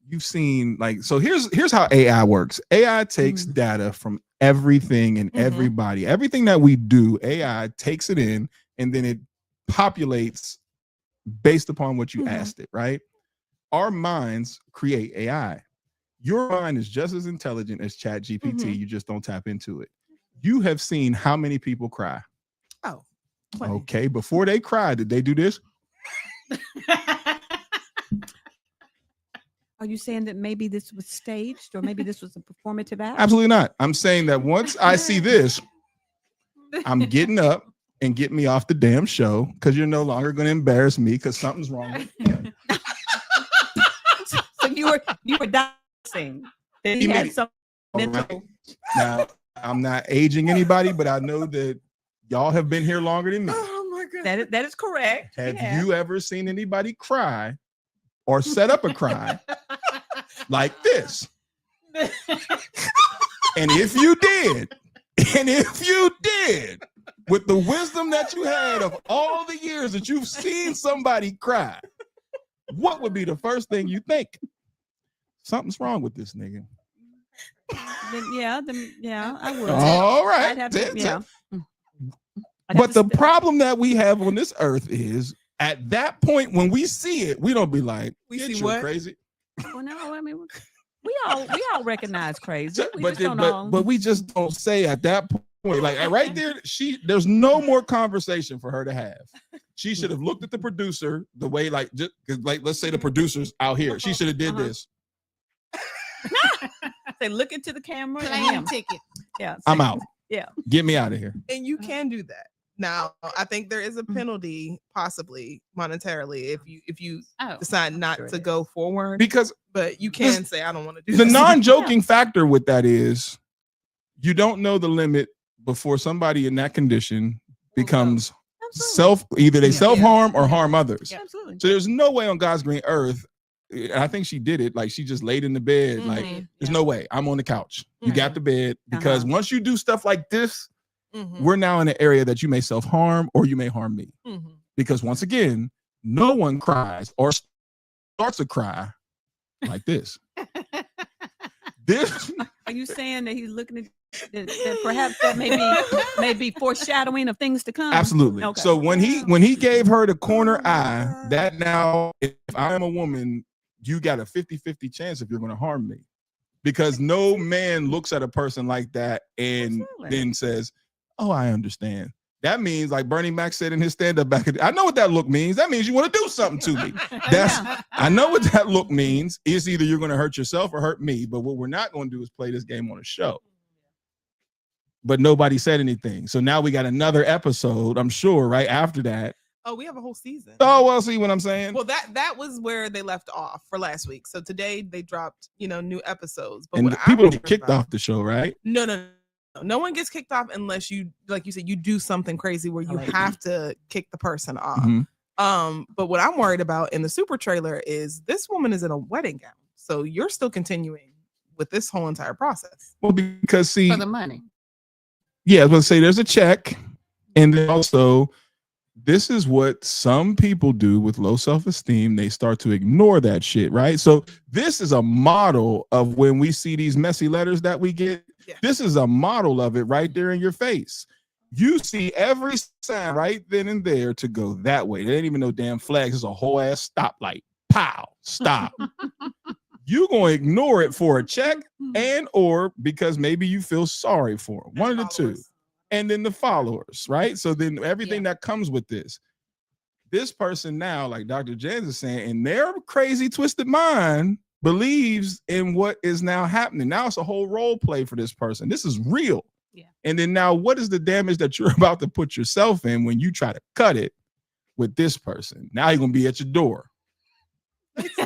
B: You've seen so here's how AI works. AI takes data from everything and everybody. Everything that we do, AI takes it in and then it populates based upon what you asked it, right? our minds create AI. Your mind is just as intelligent as Chat GPT. You just don't tap into it. You have seen how many people cry.
A: Oh.
B: Okay. Before they cry, did they do this?
G: Are you saying that maybe this was staged or maybe this was a performative act?
B: Absolutely not. I'm saying that once I see this, I'm getting up and get me off the damn show because you're no longer going to embarrass me because something's wrong with you.
G: So you were dancing. That he had some mental.
B: Right. Now, I'm not aging anybody, but I know that y'all have been here longer than me.
A: Oh my goodness.
G: That is correct.
B: Have you ever seen anybody cry or set up a cry like this? And if you did, with the wisdom that you had of all the years that you've seen somebody cry, what would be the first thing you think? Something's wrong with this nigga.
G: Yeah, I would.
B: All right.
G: I'd have to, yeah.
B: But the problem that we have on this earth is at that point when we see it, we don't be like,
A: We
B: "Get
A: see
B: you
A: what?
B: crazy."
G: Well, no, I mean, we all recognize crazy. We
B: But,
G: just don't know.
B: but we just don't say at that point, like right there, there's no more conversation for her to have. She should have looked at the producer the way, like, just like let's say the producer's out here. She should have did this.
G: Say, look into the camera.
F: Plane ticket.
G: Yeah,
B: I'm out.
G: Yeah,
B: Get me out of here.
A: And you can do that. Now, I think there is a penalty, possibly monetarily, if you decide not to go forward.
B: Because
A: but you can say, I don't want to do
B: the
A: this.
B: non-joking factor with that is you don't know the limit before somebody in that condition becomes either they self-harm or harm others.
G: Yeah, absolutely.
B: So there's no way on God's green earth. And I think she did it. Like she just laid in the bed. Like there's no way. I'm on the couch. You got the bed because once you do stuff like this, we're now in an area that you may self-harm or you may harm me. Because once again, no one cries or starts to cry like this.
G: Are you saying that he's looking at that perhaps that may be foreshadowing of things to come?
B: Absolutely.
G: Okay.
B: So when he gave her the corner eye, that now if I'm a woman, you got a 50-50 chance if you're going to harm me. Because no man looks at a person like that and then says, "Oh, I understand." That means, like Bernie Mac said in his stand-up back, I know what that look means. That means you want to do something to me. I know what that look means. It's either you're going to hurt yourself or hurt me. But what we're not going to do is play this game on a show. But nobody said anything. So now we got another episode, I'm sure, right after that.
A: Oh, we have a whole season.
B: Oh, well, see what I'm saying?
A: Well, that was where they left off for last week. So today they dropped, new episodes. But
B: And people get kicked off the show, right?
A: No one gets kicked off unless you, like you said, you do something crazy where you have to kick the person off. But what I'm worried about in the super trailer is this woman is in a wedding gown. So you're still continuing with this whole entire process.
B: Well, because see,
F: For the money.
B: Yeah, I was going to say there's a check. And then also, this is what some people do with low self-esteem. They start to ignore that shit, right? So this is a model of when we see these messy letters that we get. Yeah. This is a model of it right there in your face. You see every sign right then and there to go that way. There ain't even no damn flags. It's a whole ass stoplight. Pow, stop. You're going to ignore it for a check and or because maybe you feel sorry for them. One of the two. And then the followers, right? So then everything that comes with this person now, like Dr. Jens is saying, in their crazy, twisted mind, believes in what is now happening. Now it's a whole role play for this person. This is real. Yeah. And then now what is the damage that you're about to put yourself in when you try to cut it with this person? Now you're going to be at your door.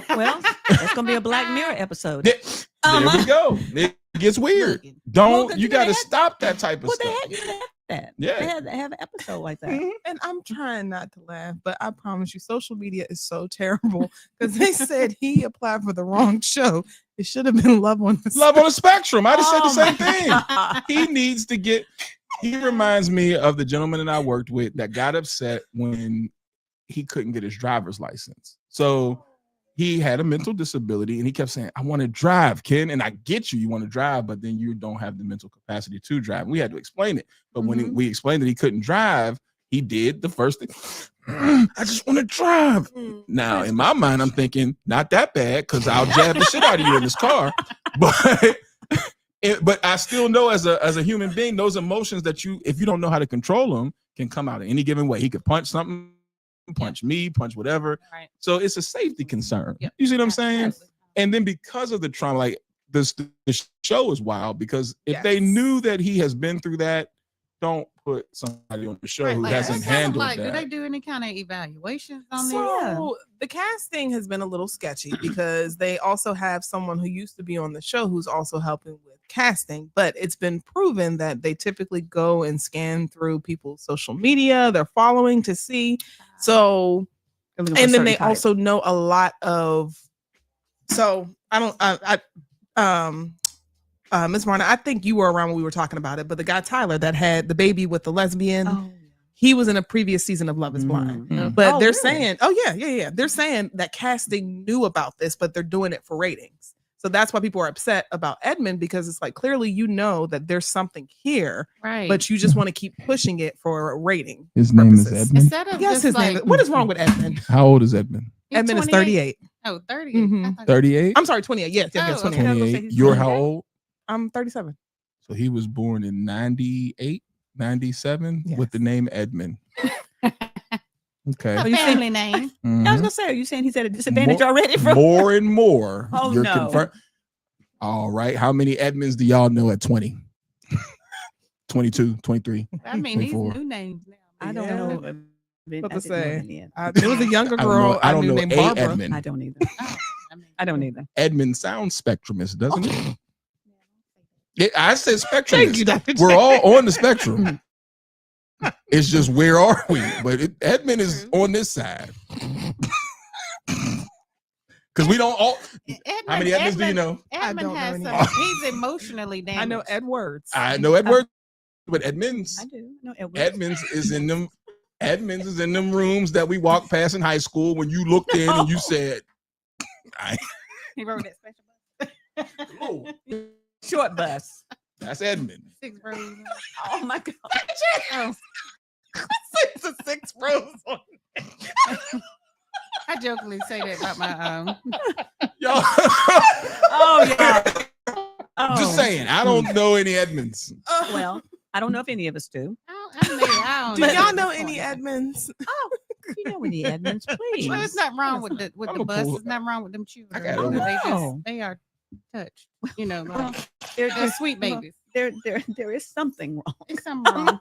G: Well, it's going to be a Black Mirror episode.
B: There we go. It gets weird. You got to stop that type of stuff.
G: You have that.
B: Yeah.
G: They had to have an episode like that.
A: And I'm trying not to laugh, but I promise you, social media is so terrible because they said he applied for the wrong show. It should have been Love on the
B: Spectrum. I just said the same thing. He needs to get. He reminds me of the gentleman that I worked with that got upset when he couldn't get his driver's license. So he had a mental disability and he kept saying, "I want to drive, Ken." And I get you want to drive, but then you don't have the mental capacity to drive. We had to explain it. But when we explained that he couldn't drive, he did the first thing. I just want to drive. Now, in my mind, I'm thinking, not that bad, because I'll jab the shit out of you in this car. But but I still know as a human being, those emotions that if you don't know how to control them, can come out in any given way. He could punch something, punch me, punch whatever.
F: Right.
B: So it's a safety concern.
F: Yep.
B: You see what I'm saying?
F: Absolutely.
B: And then because of the trauma, like the show is wild, because if they knew that he has been through that, don't put somebody on the show
F: Right,
B: who
F: like,
B: hasn't
F: what kind of,
B: handled
F: like,
B: that.
F: do they do any kind of evaluations on this?
A: So the casting has been a little sketchy because they also have someone who used to be on the show who's also helping with casting, but it's been proven that they typically go and scan through people's social media, their following, to see. So, and then they also know a lot of. So Miss Marna, I think you were around when we were talking about it, but the guy Tyler that had the baby with the lesbian, he was in a previous season of Love is Blind. But they're saying, they're saying that casting knew about this, but they're doing it for ratings. So that's why people are upset about Edmund, because it's like, clearly you know that there's something here,
F: Right.
A: but you just want to keep pushing it for rating.
B: His name is Edmund.
F: Instead of
A: Yes,
F: just
A: his
F: like,
A: name. What is wrong with Edmund?
B: How old is Edmund?
A: Edmund is 38.
F: Oh, 30.
A: Mhm.
B: 38.
A: I'm sorry, 28. Yes,
F: Oh,
A: 28.
B: 28. You're how old?
A: I'm 37.
B: So he was born in 98, 97 with the name Edmund. Okay.
F: A family name.
B: Mhm.
G: I was gonna say, are you saying he's at a disadvantage already?
B: More and more.
G: Oh,
B: you're
G: no.
B: All right. How many Edmonds do y'all know at 20? 22, 23.
F: I mean, these
B: 24.
F: new names now.
G: I don't know.
A: What to say?
G: I
A: There was a younger girl
B: I don't
A: knew
B: know
A: named
B: a
A: Barbara.
B: Edmund.
G: I don't either. I don't either.
B: Edmund sounds spectrumist, doesn't it? I said spectrumist.
A: Thank you, Dr.
B: We're
A: J.
B: all on the spectrum. It's just, where are we? But Edmund is on this side. Because we don't all. How many Edmonds do you know?
F: Edmund has
A: any.
F: some. He's emotionally damaged.
A: I know Edwards.
B: I know Edward, but Edmonds.
G: I do. No, Edwards.
B: Edmonds is in them. Edmonds is in them rooms that we walked past in high school when you looked in and you said,
F: He rode that special bus.
B: "Oh,
G: Short bus.
B: that's Edmund."
F: 6 rows.
G: Oh my God.
F: Oh,
A: It's a 6 rows on.
F: I jokingly say that about my
B: Yo,
G: Oh yeah. Oh.
B: just saying, I don't know any Edmonds.
G: Well, I don't know if any of us do.
F: I
A: Do
F: don't
A: y'all know any Edmonds?
G: Oh, you know any Edmonds, please.
F: Well, there's nothing wrong with the
B: I'm a
F: bus.
B: cool-
F: There's nothing wrong with them children.
B: I got it.
F: They are touched. You know, like,
G: They're
F: they're sweet babies.
G: There is something wrong.
F: There's something wrong.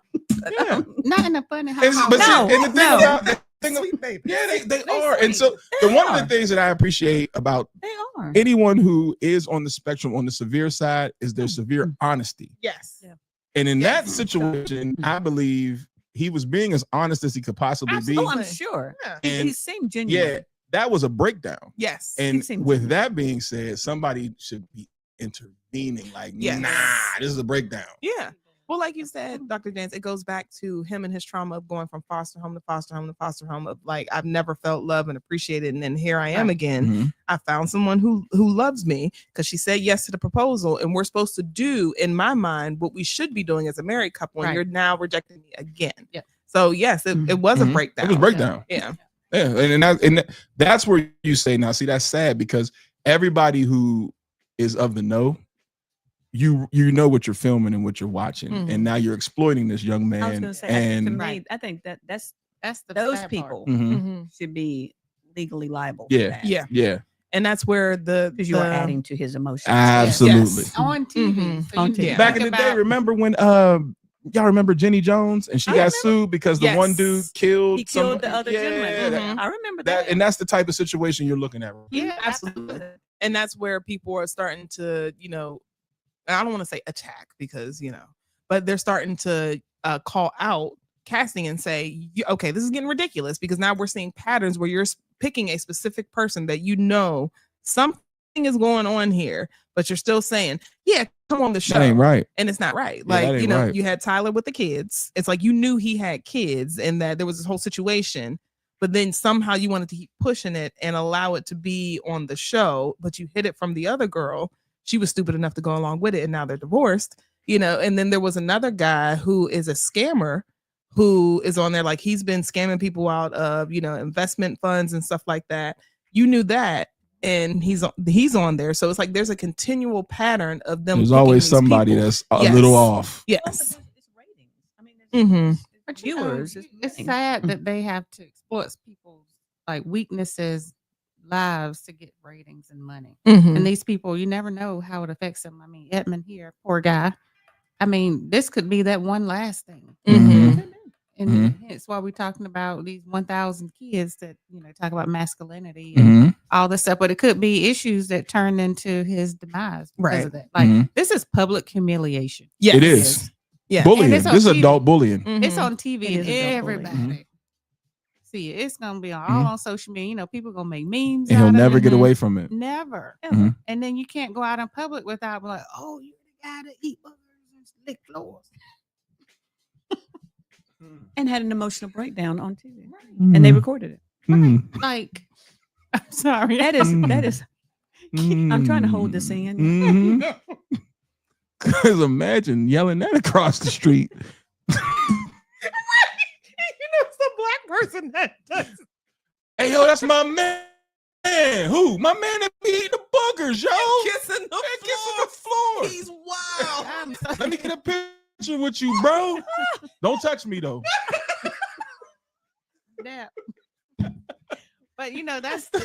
B: Yeah.
F: Not in a funny
B: But
F: how.
B: see,
G: No,
B: and the thing
G: no.
B: about the thing,
A: Sweet baby.
B: yeah, they
F: They
B: are. And so
G: They
B: one of
G: are.
B: the things that I appreciate about
G: They are.
B: anyone who is on the spectrum on the severe side is their severe honesty.
A: Yes.
G: Yeah.
B: And in
A: Yes.
B: that situation, I believe he was being as honest as he could possibly
G: Oh,
B: be.
G: I'm sure.
A: Yeah.
G: He
B: And
G: seemed genuine.
B: yeah, that was a breakdown.
A: Yes.
B: And
G: seemed
B: with
G: genuine.
B: that being said, somebody should be intervening. Like,
A: Yes.
B: nah, this is a breakdown.
A: Yeah. Well, like you said, Dr. Jans, it goes back to him and his trauma of going from foster home to foster home to foster home, of like, I've never felt love and appreciated. And then here I am again.
B: Mhm.
A: I found someone who loves me because she said yes to the proposal. And we're supposed to do, in my mind, what we should be doing as a married couple. And
F: Right.
A: you're now rejecting me again.
F: Yeah.
A: So yes, it was a
B: Mhm.
A: breakdown.
B: It was a breakdown.
A: Yeah.
B: Yeah, and that's where you say, now, see, that's sad, because everybody who is of the know, you know what you're filming and what you're watching,
A: Mhm.
B: and now you're exploiting this young
G: I was
B: man.
G: going to say,
B: And
G: to me,
F: Right.
G: I think that's
F: That's the
G: those
F: sad part.
G: people
B: Mhm.
A: Mhm.
G: should be legally liable.
B: Yeah.
A: Yeah.
B: Yeah,
A: And that's where
G: Because you are adding to his emotions.
B: absolutely.
A: Yes.
F: On TV.
A: Mhm.
F: So
G: On
F: you can
G: TV.
F: think
B: Back in the day,
F: about-
B: remember when y'all remember Jenny Jones, and she
A: I
B: got
A: remember.
B: sued because the one
A: Yes.
B: dude killed
G: He killed
B: some-
G: the other
B: yeah,
G: gentleman.
A: Mhm.
G: I remember
B: that,
G: that.
B: and that's the type of situation you're looking at.
A: Yeah, absolutely. And that's where people are starting to, I don't want to say attack because, but they're starting to call out casting and say, okay, this is getting ridiculous, because now we're seeing patterns where you're picking a specific person that something is going on here, but you're still saying, yeah, come on the show.
B: That ain't right.
A: And it's not right.
B: Yeah, that
A: Like,
B: ain't right.
A: you had Tyler with the kids. It's like you knew he had kids and that there was this whole situation, but then somehow you wanted to keep pushing it and allow it to be on the show, but you hid it from the other girl. She was stupid enough to go along with it, and now they're divorced, and then there was another guy who is a scammer who is on there. Like he's been scamming people out of, investment funds and stuff like that. You knew that, and he's on there. So it's like there's a continual pattern of them.
B: There's
A: picking
B: always
A: these
B: somebody
A: people.
B: that's a little off.
A: Yes.
G: It's ratings. I mean,
F: But
G: viewers.
F: It's sad that they have to exploit people's like weaknesses, lives to get ratings and money. And these people, you never know how it affects them. I mean, Edmund here, poor guy. I mean, this could be that one last thing. And hence why we're talking about these 1,000 kids that, talk about masculinity and all this stuff. But it could be issues that turn into his demise because of that. Like, this is public humiliation.
A: Yes.
B: It is.
A: Yeah.
B: Bullying. This is adult bullying.
F: It's on TV
G: It
F: and
G: is adult
F: everybody
G: bullying.
F: see it. It's going to be all on social media. People going to make memes.
B: And he'll
F: out
B: never
F: of
B: get
F: it.
B: away from it.
F: Never. And then you can't go out in public without like, oh, you're the guy that eat burgers and lick floors.
G: And had an emotional breakdown on TV. And they recorded it.
F: Like, I'm sorry.
G: That is I'm trying to hold this in.
B: Because imagine yelling that across the street.
A: It's the black person that does.
B: Hey, yo, that's my man. Who? My man that be eating the boogers, yo.
A: Kissing the
B: floor.
A: He's wild.
B: Let me get a picture with you, bro. Don't touch me, though.
F: Yeah. But that's the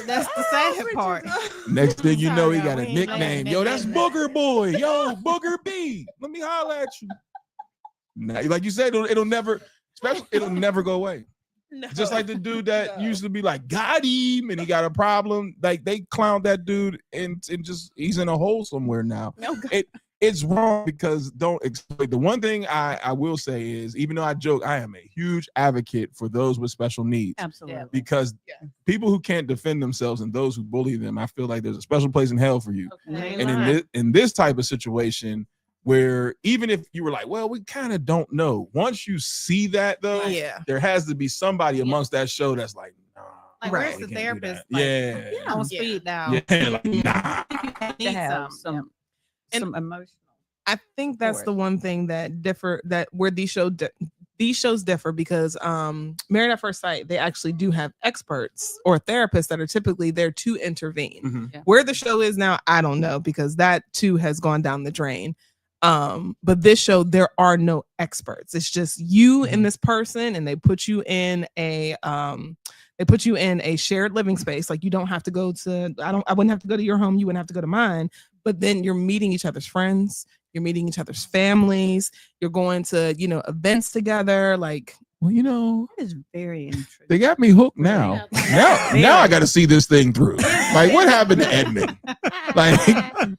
F: sad part.
B: Next thing you know, he
F: Sorry,
B: got a
F: we ain't
B: nickname.
F: laughing
B: Yo,
F: at
B: that's
F: that.
B: Booger Boy. Yo, Booger B. Let me holler at you. Now, like you said, it'll never go away.
A: No.
B: Just like the dude that used to be like, got him, and he got a problem. Like they clowned that dude and just he's in a hole somewhere now. It's wrong because don't exploit. The one thing I will say is, even though I joke, I am a huge advocate for those with special needs.
G: Absolutely.
B: Because people who can't defend themselves and those who bully them, I feel like there's a special place in hell for you.
F: Okay.
B: And in this type of situation, where even if you were like, well, we kind of don't know. Once you see that though, there has to be somebody amongst that show that's like, nah.
F: Like, where's the therapist?
B: Like,
F: On speed dial.
B: Yeah, like, nah.
F: You need
G: some emotional.
A: I think that's the one thing that where these shows differ because Married at First Sight, they actually do have experts or therapists that are typically there to intervene. Where the show is now, I don't know, because that too has gone down the drain. But this show, there are no experts. It's just you and this person, and they put you in a shared living space. Like you don't have to go to, I wouldn't have to go to your home. You wouldn't have to go to mine, but then you're meeting each other's friends. You're meeting each other's families. You're going to, events together. Like,
B: well,
G: that is very interesting.
B: They got me hooked now. Now I got to see this thing through. Like, what happened to Edmund? Like,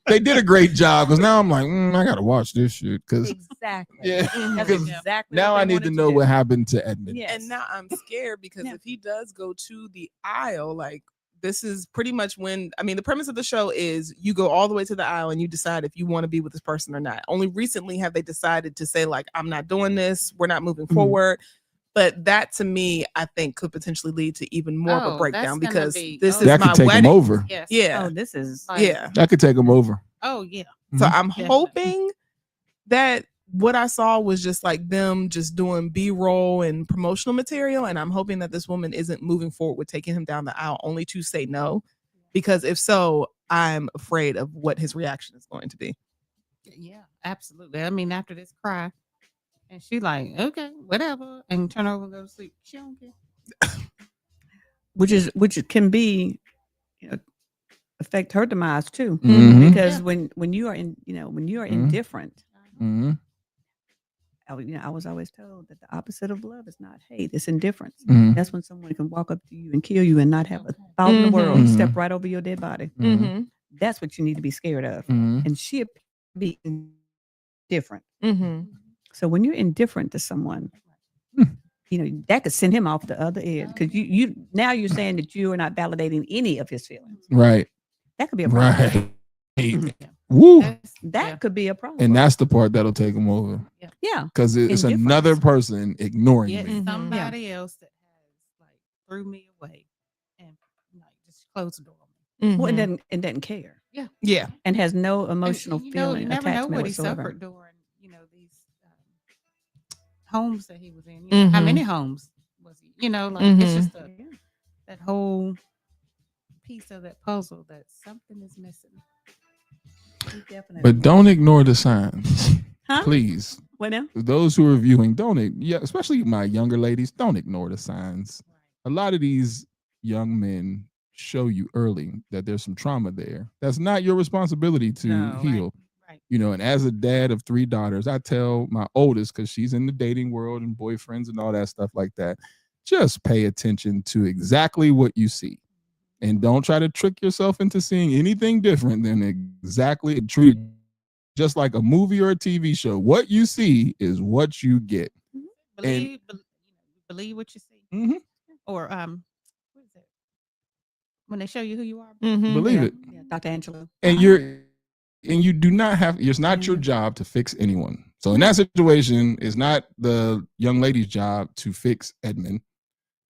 B: they did a great job because now I'm like, I got to watch this shit. Because
G: exactly.
B: Yeah.
G: That's exactly
B: now
G: what
B: I
G: they
B: need to
G: wanted
B: know
G: do.
B: what happened to Edmund.
G: Yes.
A: and now I'm scared because if he does go to the aisle, like this is pretty much when, the premise of the show is you go all the way to the aisle and you decide if you want to be with this person or not. Only recently have they decided to say like, I'm not doing this. We're not moving forward. But that to me, I think could potentially lead to even more of a breakdown because this is
B: that
A: my
B: could take
A: wedding.
B: him over.
F: Yes.
A: Yeah.
G: Oh, this is
B: That could take him over.
F: Oh, yeah.
A: So I'm
F: Definitely.
A: hoping that what I saw was just like them just doing B-roll and promotional material. And I'm hoping that this woman isn't moving forward with taking him down the aisle only to say no. Because if so, I'm afraid of what his reaction is going to be.
F: Yeah, absolutely. After this cry, and she like, okay, whatever, and turn over and go to sleep. She don't care.
G: which can be affect her demise too. Because when you are indifferent, I was always told that the opposite of love is not hate, it's indifference. That's when someone can walk up to you and kill you and not have a thought in the world, step right over your dead body. That's what you need to be scared of. And she'll be indifferent. So when you're indifferent to someone, that could send him off the other end because you now you're saying that you are not validating any of his feelings.
B: Right.
G: That could be a problem.
B: Right. Woo.
G: That could be a problem.
B: And that's the part that'll take him over.
G: Yeah.
B: Because it's another person ignoring me.
F: Somebody else that has like threw me away and like just closed the door on me.
G: Well, and doesn't care.
A: Yeah.
G: And has no emotional
F: and,
G: feeling
F: you never know
G: attachment
F: what he
G: whatsoever.
F: suffered during these homes that he was in. You know, how
A: Mhm.
F: many homes was he? You know, like it's just that whole piece of that puzzle that something is missing.
B: But don't ignore the signs,
G: Huh?
B: please.
G: What now?
B: Those who are viewing, especially my younger ladies, don't ignore the signs. A lot of these young men show you early that there's some trauma there. That's not your responsibility to heal.
F: Right.
B: You know, and as a dad of 3 daughters, I tell my oldest, because she's in the dating world and boyfriends and all that stuff like that, just pay attention to exactly what you see. And don't try to trick yourself into seeing anything different than exactly treat just like a movie or a TV show. What you see is what you get.
F: Believe what you see.
B: Mhm.
F: Or what is it? When they show you who you are.
B: Believe it.
G: Yeah, Dr. Angela.
B: And you do not have, it's not your job to fix anyone. So in that situation, it's not the young lady's job to fix Edmund.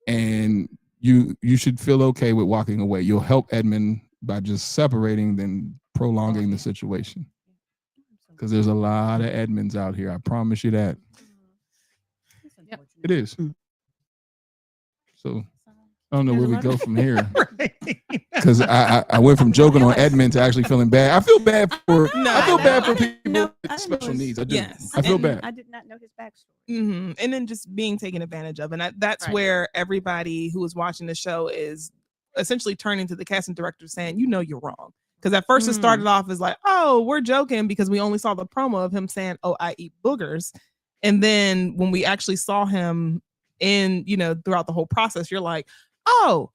B: And you should feel okay with walking away. You'll help Edmund by just separating than prolonging the situation. Because there's a lot of Edmonds out here. I promise you that. It is. So I don't know where we go from here. Because I went from joking on Edmund to actually feeling bad. I feel bad for people with special needs. I do. I feel bad.
G: I did not know his backstory.
A: And then just being taken advantage of. And that's where everybody who is watching the show is essentially turning to the casting director saying, you know, you're wrong. Because at first it started off as like, oh, we're joking because we only saw the promo of him saying, oh, I eat boogers. And then when we actually saw him in, you know, throughout the whole process, you're like, oh.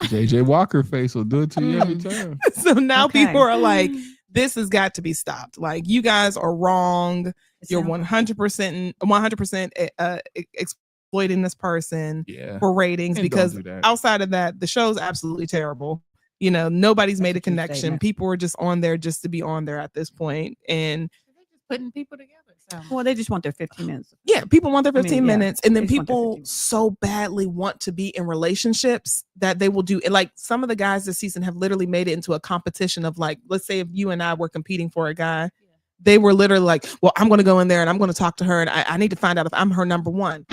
B: JJ Walker face will do it to you every time.
A: So now people are like, this has got to be stopped. Like, you guys are wrong. You're 100% exploiting this person for ratings. And because outside of that, the show's absolutely terrible. You know, nobody's made a connection. People are just on there just to be on there at this point. And
F: they're just putting people together. So.
G: Well, they just want their 15 minutes.
A: Yeah, people want their 15 minutes. And then people so badly want to be in relationships that they will do. Like, some of the guys this season have literally made it into a competition of, like, let's say if you and I were competing for a guy, they were literally like, well, I'm going to go in there and I'm going to talk to her and I need to find out if I'm her number one.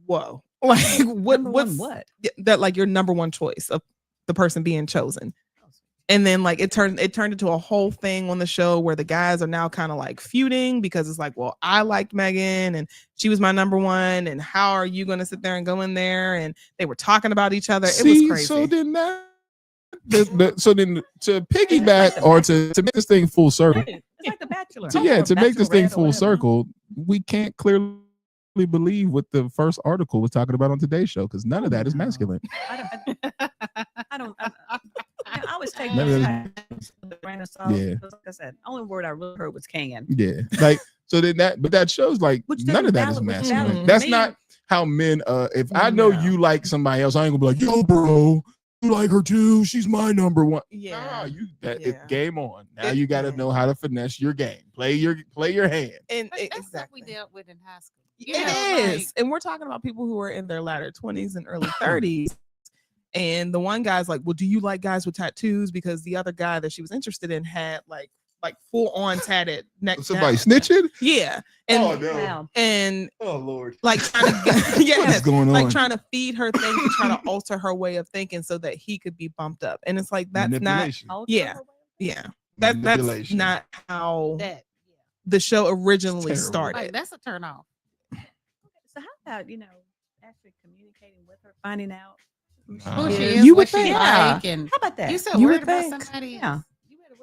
A: Whoa. Like, what? That, like, your number one choice of the person being chosen. And then, like, it turned into a whole thing on the show where the guys are now kind of like feuding because it's like, well, I liked Megan and she was my number one, and how are you going to sit there and go in there? And they were talking about each other. It was crazy.
B: So then so then to piggyback or to make this thing full circle.
G: It's like The Bachelor.
B: To make this thing full circle, we can't clearly believe what the first article was talking about on today's show, because none of that is masculine.
G: I always take the grain of salt.
B: Yeah.
G: Like I said, only word I really heard was can.
B: Yeah. Like, so then that shows like none of that is masculine. That's not how men if I know you like somebody else, I ain't gonna be like, yo, bro, you like her too. She's my number one.
A: Yeah.
B: It's game on. Now you gotta know how to finesse your game. Play your hand.
A: And
F: that's stuff we dealt with in high school.
A: It is. And we're talking about people who are in their latter 20s and early 30s. And the one guy's like, well, do you like guys with tattoos? Because the other guy that she was interested in had like full on tatted neck.
B: Somebody snitching?
A: Yeah. And,
B: oh no.
A: And
B: oh Lord.
A: Like trying to
B: what's going on?
A: Like trying to feed her things and trying to alter her way of thinking so that he could be bumped up. And it's like, that's not that's not how the show originally started.
F: Like, that's a turn off.
G: So how about, actually communicating with her, finding out
F: who she is,
A: you
F: what
A: would
F: she
A: think.
F: Like, and
G: how about that?
F: You so
A: you
F: worried
A: would
F: about
A: think.
F: somebody.
G: Yeah.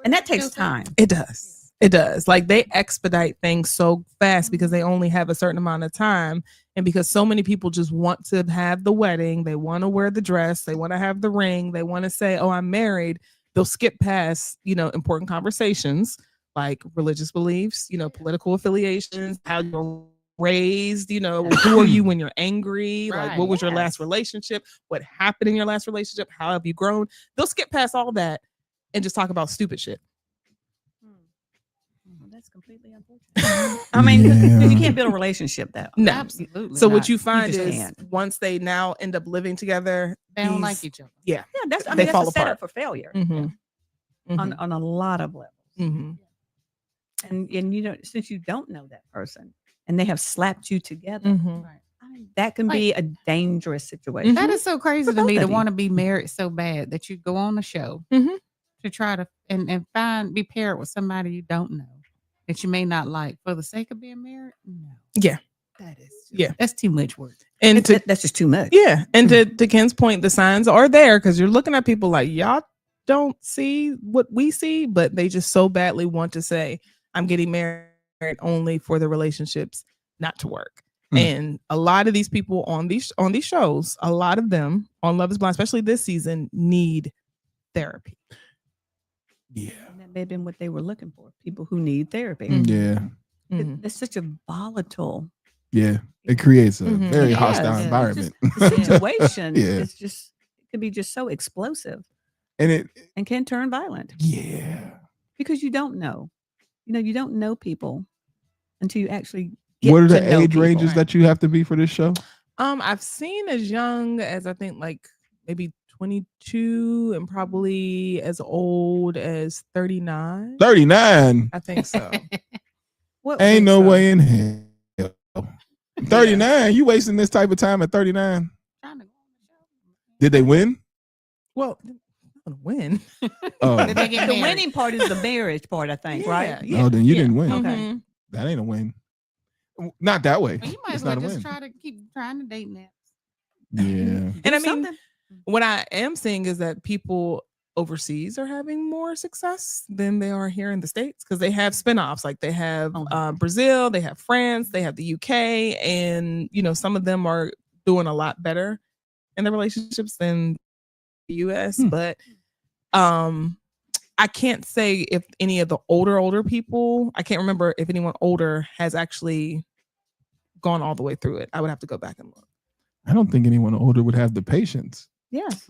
G: And that takes time.
A: It does. It does. Like, they expedite things so fast because they only have a certain amount of time. And because so many people just want to have the wedding, they want to wear the dress, they want to have the ring, they want to say, oh, I'm married. They'll skip past, important conversations like religious beliefs, political affiliations, how you're raised, who are you when you're angry?
F: Right,
A: like, what was your last relationship? What happened in your last relationship? How have you grown? They'll skip past all that and just talk about stupid shit.
G: That's completely unfortunate. I mean, you can't build a relationship that way.
A: No,
F: absolutely.
A: So
F: not.
A: what you find
G: just
A: is
G: can't.
A: once they now end up living together,
F: They don't like each other.
A: Yeah,
G: Yeah, that's
A: they fall
G: a setup
A: apart
G: for failure.
A: Mm-hmm.
G: on a lot of levels.
A: Mm-hmm.
G: And you know, since you don't know that person and they have slapped you together,
A: Mm-hmm.
F: Right.
G: I mean, that can
F: Like-
G: be a dangerous situation.
F: That is so crazy
G: For
F: to me
G: both
F: to
G: of you.
F: want to be married so bad that you go on a show
A: Mhm.
F: to try to and be paired with somebody you don't know that you may not like for the sake of being married. No,
A: Yeah.
F: that is
A: Yeah.
F: that's too much work.
A: And to
G: That's just too much.
A: yeah, and to Ken's point, the signs are there because you're looking at people like y'all don't see what we see, but they just so badly want to say, "I'm getting married only for the relationships not to work." And a lot of these people on these shows, a lot of them on Love Is Blind, especially this season, need therapy.
B: Yeah.
G: And that may have been what they were looking for. People who need therapy.
A: Mhm.
B: Yeah.
A: Mhm.
G: It's such a volatile.
B: Yeah. It creates a
A: Mhm.
B: very
G: It
B: hostile
G: is. It's
B: environment.
G: The situation
B: Yeah.
G: is just it can be just so explosive
B: And it
G: and can turn violent
B: yeah.
G: because you don't know. You know, you don't know people until you actually
B: What are
G: get
B: the
G: to know
B: age
G: people.
B: ranges that you have to be for this show?
A: I've seen as young as I think like maybe 22 and probably as old as 39.
B: 39.
A: I think so.
G: What
B: Ain't
A: think
B: no
A: so.
B: way in hell. 39. You wasting this type of time at 39.
F: Trying to go on the show.
B: Did they win?
A: Well, they're not gonna win.
B: Oh,
F: Did they get
G: the
F: married?
G: winning part is the marriage part, I think, right?
A: Yeah.
B: no, then you
G: Yeah.
B: didn't win.
G: Okay.
A: Mhm.
B: That ain't a win. Not that way.
F: Well, you might
B: It's
F: as well
B: not a
F: just
B: win.
F: try to keep trying to date now.
B: Yeah.
A: And I
G: Do
A: mean,
G: something.
A: what I am seeing is that people overseas are having more success than they are here in the States because they have spinoffs. Like they have Brazil, they have France, they have the UK, and you know, some of them are doing a lot better in their relationships than the US. But I can't say if any of the older people, I can't remember if anyone older has actually gone all the way through it. I would have to go back and look.
B: I don't think anyone older would have the patience.
G: Yes.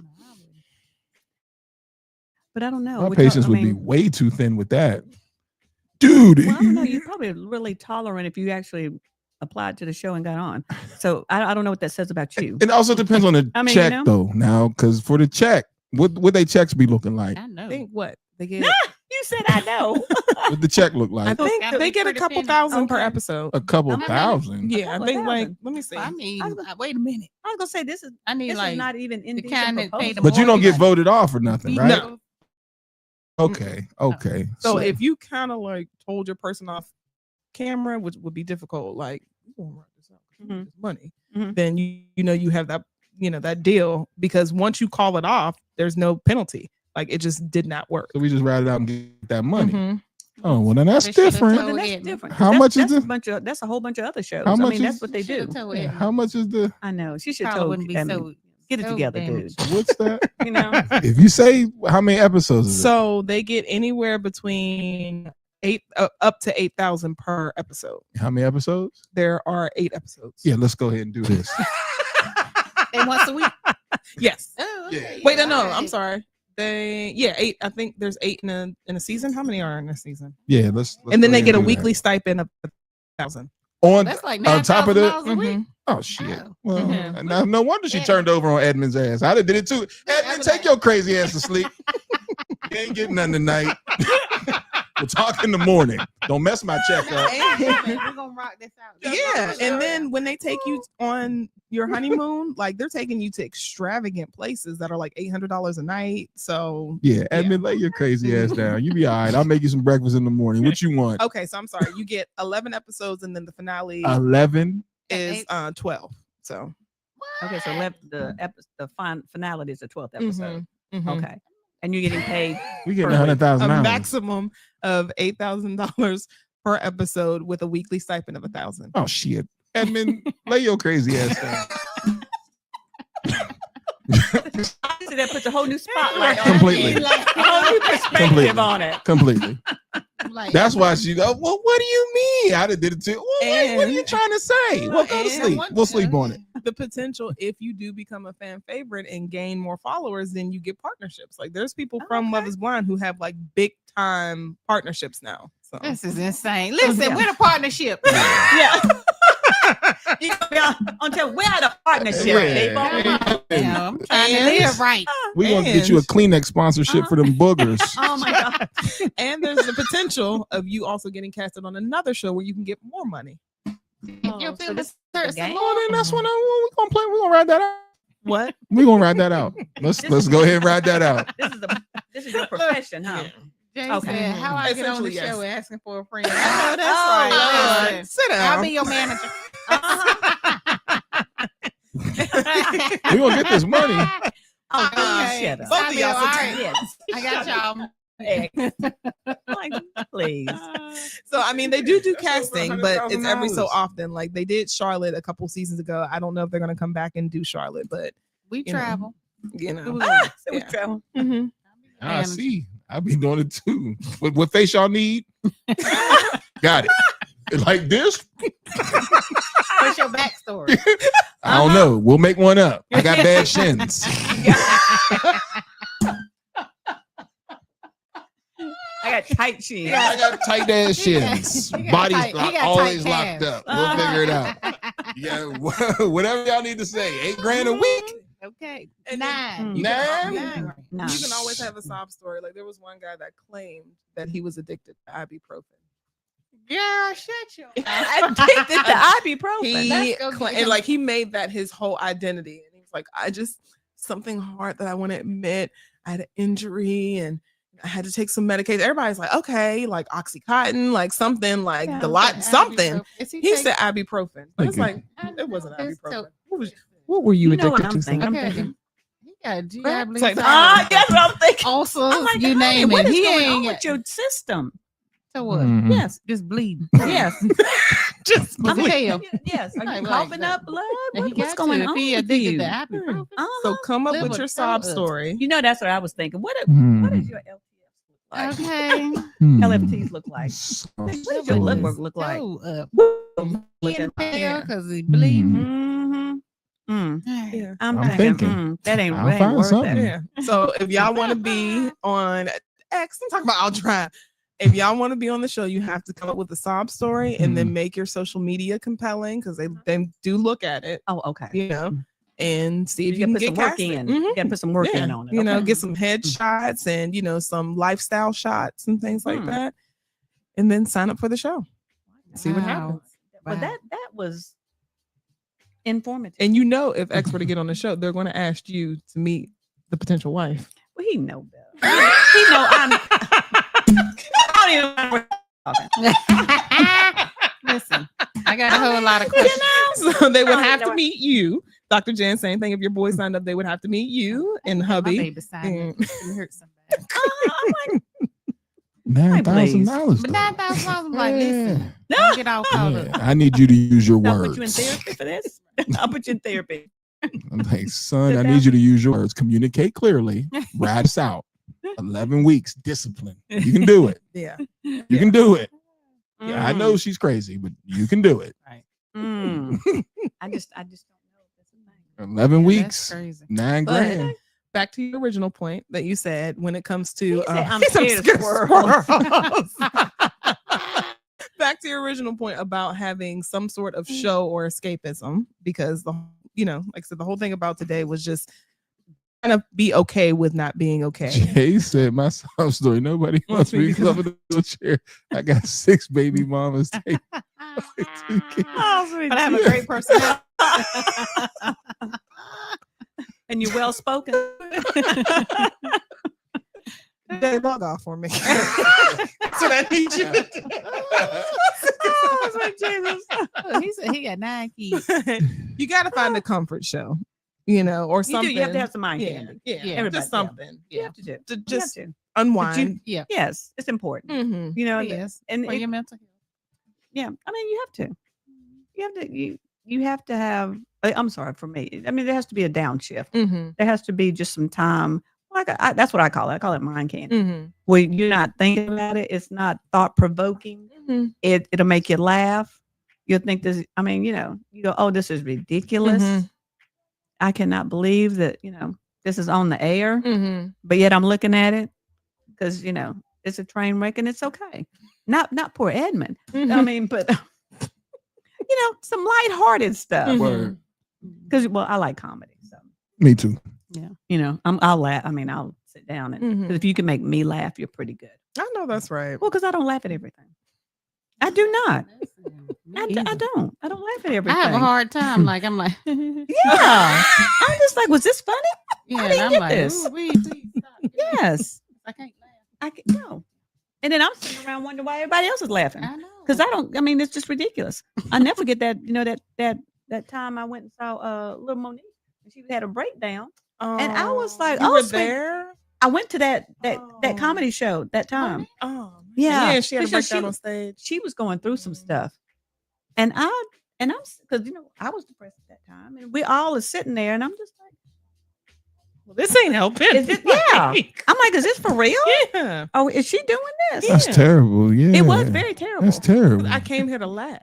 G: But I don't know.
B: My
G: We're
B: patience
G: I
B: would be
G: mean,
B: way too thin with that. Dude.
G: well, I don't know. You're probably really tolerant if you actually applied to the show and got on. So I don't know what that says about you.
B: It also depends on the
G: I mean,
B: check
G: you know?
B: though. Now, because for the check, what they checks be looking like?
F: I know.
A: I think what they get.
G: You said I know.
B: What the check look
A: I
B: like?
A: think
F: Gotta
A: they
F: be
A: get a
F: pretty
A: couple
F: dependent.
A: thousand per
G: Okay.
A: episode.
B: A couple
F: I mean,
B: thousand.
A: Yeah, I
G: couple
A: think like
G: thousand.
A: let me see.
F: I mean, wait a minute.
G: I was gonna say this is
F: I need
G: this
F: like
G: is not even in
F: the kind that pay the
B: But you don't get
F: mortgage.
B: voted off or nothing,
F: You
B: right?
F: know,
B: Okay. Okay.
A: So if you kind of like told your person off camera, which would be difficult, like you gonna write this out 'cause you need this money,
G: Mhm.
A: then you know you have that that deal because once you call it off, there's no penalty. Like it just did not work.
B: So we just ride it out and get that money.
A: Mhm.
B: Oh, well, then that's
F: They should've
B: different.
F: told-
G: Well, then
F: Yeah.
G: that's different.
B: How
G: That's-
B: much is
G: that's a
B: the-
G: bunch of that's a whole bunch of other shows.
B: How
G: I
B: much
G: mean, that's
B: is-
G: what they
F: Should've
G: do.
F: told
B: Yeah,
F: Edna.
B: how much is the?
G: I know. She should
F: Probably
G: told
F: wouldn't be so
G: get it
F: so
G: together,
F: damaged.
G: dude.
B: What's that?
G: You know.
B: If you say how many episodes is it?
A: So they get anywhere between up to 8,000 per episode.
B: How many episodes?
A: There are 8 episodes.
B: Yeah, let's go ahead and do this.
F: And once a week.
A: Yes.
F: Oh, okay.
A: Wait, no, I'm
F: Alright.
A: sorry. 8. I think there's 8 in a season. How many are in a season?
B: Yeah, let's
A: And then
B: go
A: they
B: ahead
A: get a
B: and do that.
A: weekly stipend of 1,000.
B: on
F: That's like
B: on top of the.
F: $9,000 a week.
B: Oh shit!
F: Oh.
B: Well,
A: Mhm.
B: no wonder she turned over on Edmund's ass. I did it too. Edmund, take your crazy ass to sleep. You ain't getting nothing tonight. We'll talk in the morning. Don't mess my check up.
F: We're gonna rock this out.
A: Yeah, and then when they take you on your honeymoon, like they're taking you to extravagant places that are like $800 a night. So
B: Yeah, Edmund, lay your crazy ass down. You be all right. I'll make you some breakfast in the morning. What you want?
A: okay, so I'm sorry. You get 11 episodes, and then the finale
B: 11.
A: is 12. So
G: Okay, so the finality is the 12th episode.
A: mhm.
G: Okay, and you're getting paid.
B: We getting
G: Per week.
A: a
B: $100,000.
A: maximum of $8,000 per episode with a weekly stipend of 1,000.
B: Oh shit, Edmund, lay your crazy ass down.
G: So that puts a whole new spotlight on
B: Completely.
G: it. A whole new perspective
B: Completely.
G: on it.
B: Completely.
F: Like,
B: That's why she go. Well, what do you mean? I done did it too. Well, what are you
A: And-
B: trying to say? Well, go to
A: and-
B: sleep. We'll sleep on it.
A: The potential, if you do become a fan favorite and gain more followers, then you get partnerships. Like there's people from Love Is Blind who have like big time partnerships now. So
F: This is insane. Listen,
G: Yeah.
F: we're a partnership.
G: Yeah. You gonna be on tell we're at a partnership,
B: Yeah.
G: people.
F: I'm trying to live right.
B: We gonna get you a Kleenex sponsorship for them boogers.
G: Oh my God.
A: And there's the potential of you also getting casted on another show where you can get more money.
F: You're
G: so
F: feeling
G: this is
F: certain
G: the game?
B: Oh, then that's what we gonna play. We gonna ride that out.
A: What?
B: We gonna ride that out. Let's go ahead and ride that out.
G: This is your profession, huh?
F: Jay
G: Okay.
F: said, how I get on the
A: Essentially, yes.
F: show asking for a friend.
A: Oh, that's
G: Oh,
A: right.
G: Lord.
A: Sit
F: I'll
A: down.
F: be your manager.
B: We gonna get this money.
G: Oh,
F: Okay.
G: shut up.
A: Both of y'all
F: All
A: sit
F: right.
G: Yes.
F: I got y'all.
G: Like, please.
A: So I mean, they do casting, but it's every so
B: $100,000.
A: often. Like they did Charlotte a couple seasons ago. I don't know if they're gonna come back and do Charlotte, but
F: We
A: You know.
F: travel.
A: you know.
G: So we
A: Yeah.
G: travel.
A: Mhm.
B: I see. I be doing it too. What face y'all need? Got it. Like this?
F: What's your backstory?
B: I don't know. We'll make one up. I got bad shins.
G: I got tight jeans.
B: I got tight ass shins.
F: He got
B: Body's
F: tight- he got tight
B: always
F: calves.
B: locked up. We'll figure it out. Yeah, whatever y'all need to say. $8,000 a week.
F: Okay.
A: And
F: Nine.
G: then-
B: Nine?
A: Nine.
G: Nine.
A: You can always have a sob story. Like there was one guy that claimed that he was addicted to ibuprofen.
F: Girl, shut your
G: Addicted to ibuprofen.
A: He
F: Let's go get
A: and
F: him.
A: like he made that his whole identity, and he's like, I just something hard that I want to admit. I had an injury and I had to take some medication. Everybody's like, okay, like Oxycontin, like something like
F: Yeah,
A: the lot
F: okay,
A: something.
F: ibuprofen. Is
A: He
F: taking-
A: said ibuprofen. But it's
B: Thank
A: like it wasn't
F: It's
A: ibuprofen.
F: so-
A: What were you
G: You know what
A: addicted
G: I'm
A: to?
G: thinking.
A: son?
G: I'm
F: Okay.
G: thinking.
F: He got GI
A: Crack?
F: bleeding.
A: Like-
G: That's what I'm thinking.
F: Ulcers,
G: I'm like,
F: you
G: honey,
F: name
G: what
F: it.
G: is
F: He
G: going on
F: ain't
G: with your system?
F: So what?
B: Mhm.
G: Yes.
F: Just bleeding.
G: Yes.
A: Just
F: I'm
A: bleed.
F: hell.
G: Yes. Are
F: Like,
G: you
F: like
G: coughing
F: that.
G: up blood?
F: And he
G: What's
F: got
G: going
F: to,
G: on
F: if he
G: with
F: addicted
G: you?
F: to ibuprofen.
A: So come up
F: Liver,
A: with your
F: tell
A: sob
F: us.
A: story.
G: You know, that's what I was thinking. What
B: Mhm.
G: is your LTFs look like?
F: Okay.
B: Hmm.
G: LFTs look like? What does your blood work look like?
F: Go up.
G: Looking-
F: Pale because he bleeding.
G: Mhm. Mm.
A: Yeah.
G: I'm
B: I'm
G: thinking,
B: thinking.
G: that ain't,
B: I'll
G: that ain't
B: find
G: worth
B: something.
G: it.
A: Yeah. So if y'all want to be on X, I'm talking about I'll try. If y'all want to be on the show, you have to come up with a sob story and then make your social media compelling because they do look at it,
G: Oh, okay.
A: you know, and see if
G: You
A: you
G: gotta
A: can
G: put
A: get
G: some work
A: casted.
G: in.
A: Mhm.
G: You gotta put some work in
A: Yeah.
G: on it.
A: You know,
G: okay.
A: get some headshots and some lifestyle shots and things like
G: Hmm.
A: that, and then sign up for the show. See what happens.
G: But
F: Wow.
G: that was informative.
A: And if X were to get on the show, they're going to ask you to meet the potential wife.
G: Well, he know better. He know I'm. I don't even know what I'm talking.
F: Listen, I got a whole lot of questions.
A: So they would
G: I
A: have
G: know
A: to
G: it.
A: meet you. Dr. Jen, same thing. If your boy signed up, they would have to meet you and
F: My
A: hubby.
F: baby signed up. It hurt somebody.
G: I'm like,
B: $9,000.
F: But
B: though.
F: $9,000, I'm like, listen, don't get all caught
B: Yeah,
F: up.
B: I need you to use your
G: I'll
B: words.
G: put you in therapy for this. I'll put you in therapy.
B: I'm like, son, I need you to use your words. Communicate clearly. Ride us out. 11 weeks, discipline. You can do it.
A: Yeah.
B: You can do it. Yeah, I
G: Mm.
B: know she's crazy, but you can do it.
G: Mm. I just don't know if that's a thing.
B: 11
F: That's
B: weeks,
F: crazy.
B: $9,000.
A: Back to your original point that you said when it comes to
G: said, I'm
A: He's
G: scared of squirrels.
A: Back to your original point about having some sort of show or escapism, because like I said, the whole thing about today was just kind of be okay with not being okay.
B: Jay said, my sob story. Nobody wants me to come in the chair. I got 6 baby mamas. Take 2 kids.
G: Oh, sweet
A: But I have a great personality.
G: and you're well spoken.
A: They log off for me. That's what I need you to do.
G: Oh, sweet Jesus.
F: Look, he said he got 9 kids.
A: You got to find a comfort show, or
G: You do.
A: something.
G: You have to have some mind
A: yeah,
G: candy.
A: yeah,
G: Everybody,
A: just
G: yeah.
A: something.
G: You
A: Yeah,
G: have to do.
A: to
G: You
A: just
G: have to.
A: unwind.
F: Yeah.
G: Yes, it's important.
A: Mhm.
G: You know,
F: Yes.
G: and
F: For
G: it-
F: your mental health.
G: yeah, I mean, you have to. You have to have. I'm sorry for me. I mean, there has to be a downshift.
A: Mhm.
G: There has to be just some time. Like that's what I call it. I call it mind candy.
A: Mhm.
G: Where you're not thinking about it. It's not thought provoking.
A: Mhm.
G: It'll make you laugh. You'll think this. I mean, you go, oh, this is ridiculous.
A: Mhm.
G: I cannot believe that this is on the air.
A: Mhm.
G: But yet I'm looking at it because it's a train wreck and it's okay. Not poor Edmund. I
A: Mhm.
G: mean, but some lighthearted stuff.
B: Word.
G: Because I like comedy. So
B: Me too.
G: yeah, I'll laugh. I mean, I'll sit down and 'cause if you can make me laugh, you're pretty good.
A: I know that's right.
G: Well, because I don't laugh at everything. I do not. I don't. I don't laugh at
F: I
G: everything.
F: have a hard time. Like I'm like,
G: Yeah. I'm just like, was this funny?
F: yeah,
G: I
F: and
G: didn't
F: I'm
G: get
F: like,
G: this.
F: "Ooh, please stop.
G: Yes.
F: I can't laugh.
G: I can no. And then I'm sitting around wondering why everybody else is laughing.
F: I know.
G: Because I mean, it's just ridiculous. I never forget that, that time I went and saw little Monique and she had a breakdown. And I was like,
A: you were
G: sweet.
A: there?
G: I went to that comedy show that time.
A: Oh,
G: Yeah.
A: yeah. She had a
G: Because
A: breakdown on stage.
G: She was going through some stuff. And I'm because I was depressed at that time. And we all are sitting there and I'm just like,
A: Well, this ain't helping.
G: is it I'm like, is this for real?
A: Yeah.
G: Oh, is she doing this?
B: That's terrible. Yeah.
G: It was very terrible.
B: That's terrible.
A: I came here to laugh.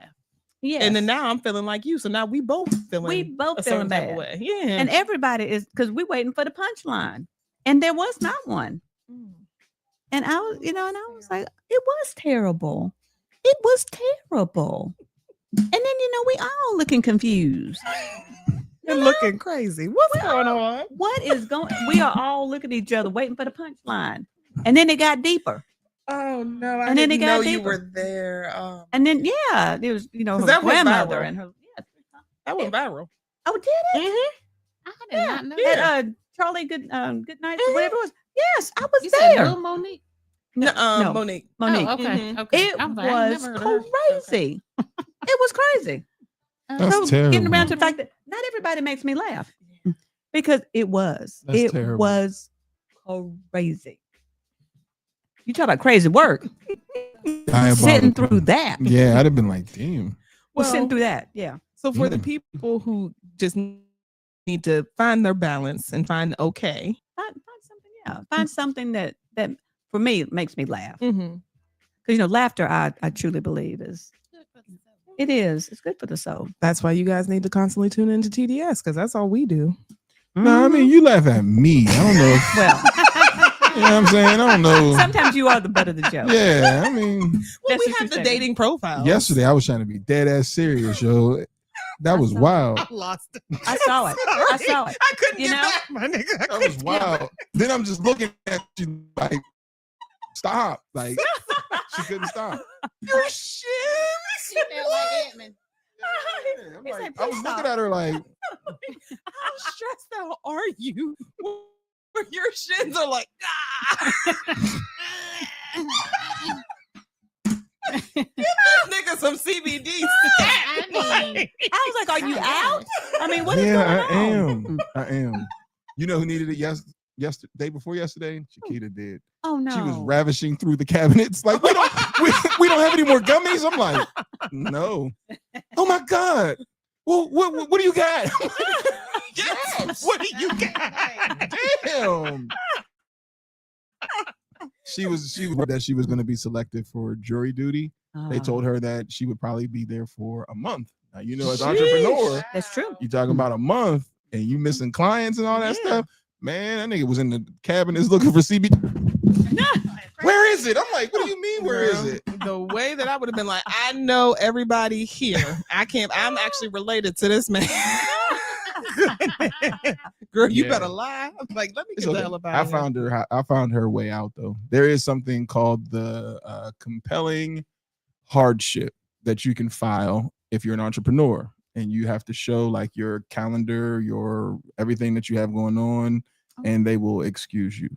G: Yeah.
A: And then now I'm feeling like you. So now we both feeling a certain
G: feeling
A: type of
G: bad.
A: way. Yeah.
G: And everybody is because we're waiting for the punchline. And there was not one. And I was, and I was like, it was terrible. It was terrible. And then, we all looking confused.
A: You're looking crazy. What's going on?
G: What is going we are all looking at each other waiting for the punchline. And then it got deeper.
A: Oh no. I
G: And then
A: didn't
G: it got
A: know you
G: deeper.
A: were there.
G: And then there was, her
A: that went
G: grandmother
A: viral.
G: and her
A: That went viral.
G: Oh, did it?
A: Mm-hmm.
F: I did not know.
A: Yeah.
G: At Charlie Good Night, whatever it was. Yes, I was
F: You
G: there.
F: said little Monique.
G: No,
A: Monique.
G: Monique.
F: Oh, okay.
A: Mhm.
F: Okay.
G: It
F: I like, I ain't
G: was
F: never heard of her.
G: crazy. It was crazy.
B: That's
G: So
B: terrible.
G: getting around to the fact that not everybody makes me laugh because it was.
B: That's
G: it
B: terrible.
G: was crazy. You talk about crazy work. Sitting through that.
B: Yeah, I'd have been like, damn.
G: Well, sitting through that. Yeah.
A: So for the people who just need to find their balance and find okay.
G: Find something. Yeah. Find something that for me makes me laugh.
A: Mm-hmm.
G: Because laughter, I truly believe is. It is. It's good for the soul.
A: That's why you guys need to constantly tune into TDS because that's all we do.
B: No, I mean, you laugh at me. I don't know. If,
G: Well,
B: you know what I'm saying? I don't know.
G: sometimes you are the butt of the joke.
B: Yeah, I mean,
A: Well,
G: That's
A: we
G: what
A: have
G: you're
A: the
G: saying.
A: dating profile.
B: yesterday I was trying to be dead ass serious, yo. That was wild.
A: I lost it.
G: I saw it. I
A: Sorry.
G: saw it.
A: I couldn't
G: You
A: get
G: know?
A: back, my nigga. I
B: That was
A: couldn't get
B: wild.
A: back.
B: Then I'm just looking at you like, stop. Like, she couldn't stop.
A: Your shit.
F: She felt like Edmund.
B: I'm
G: He's
B: like,
G: like,
B: I was
G: "Please
B: looking
G: stop."
B: at her like,
A: How stressed out are you? Where your shins are like, ah. Give this nigga some CBD.
F: I mean,
G: I was like, are you out? I mean, what is
B: yeah,
G: going on?
B: I am. You know who needed it yesterday, day before yesterday? Chiquita did.
G: Oh, no.
B: She was ravishing through the cabinets. Like, we don't have any more gummies. I'm like, no. Oh my God. Well, what do you got?
A: Yes. What do you got?
B: Damn. She was that she was going to be selected for jury duty. They told her that she would probably be there for a month. Now, you know, as an entrepreneur,
G: That's true.
B: you talking about a month and you missing clients and all that stuff. Man, that nigga was in the cabinets looking for CBD. Where is it? I'm like, what do you mean? Where is it?
A: The way that I would have been like, I know everybody here. I'm actually related to this man. Girl, you
B: Yeah.
A: better lie. I'm like, let me
B: It's
A: get the
B: okay.
A: hell about
B: I found her way out though. There is something called the compelling hardship that you can file if you're an entrepreneur, and you have to show like your calendar, your everything that you have going on, and they will excuse you.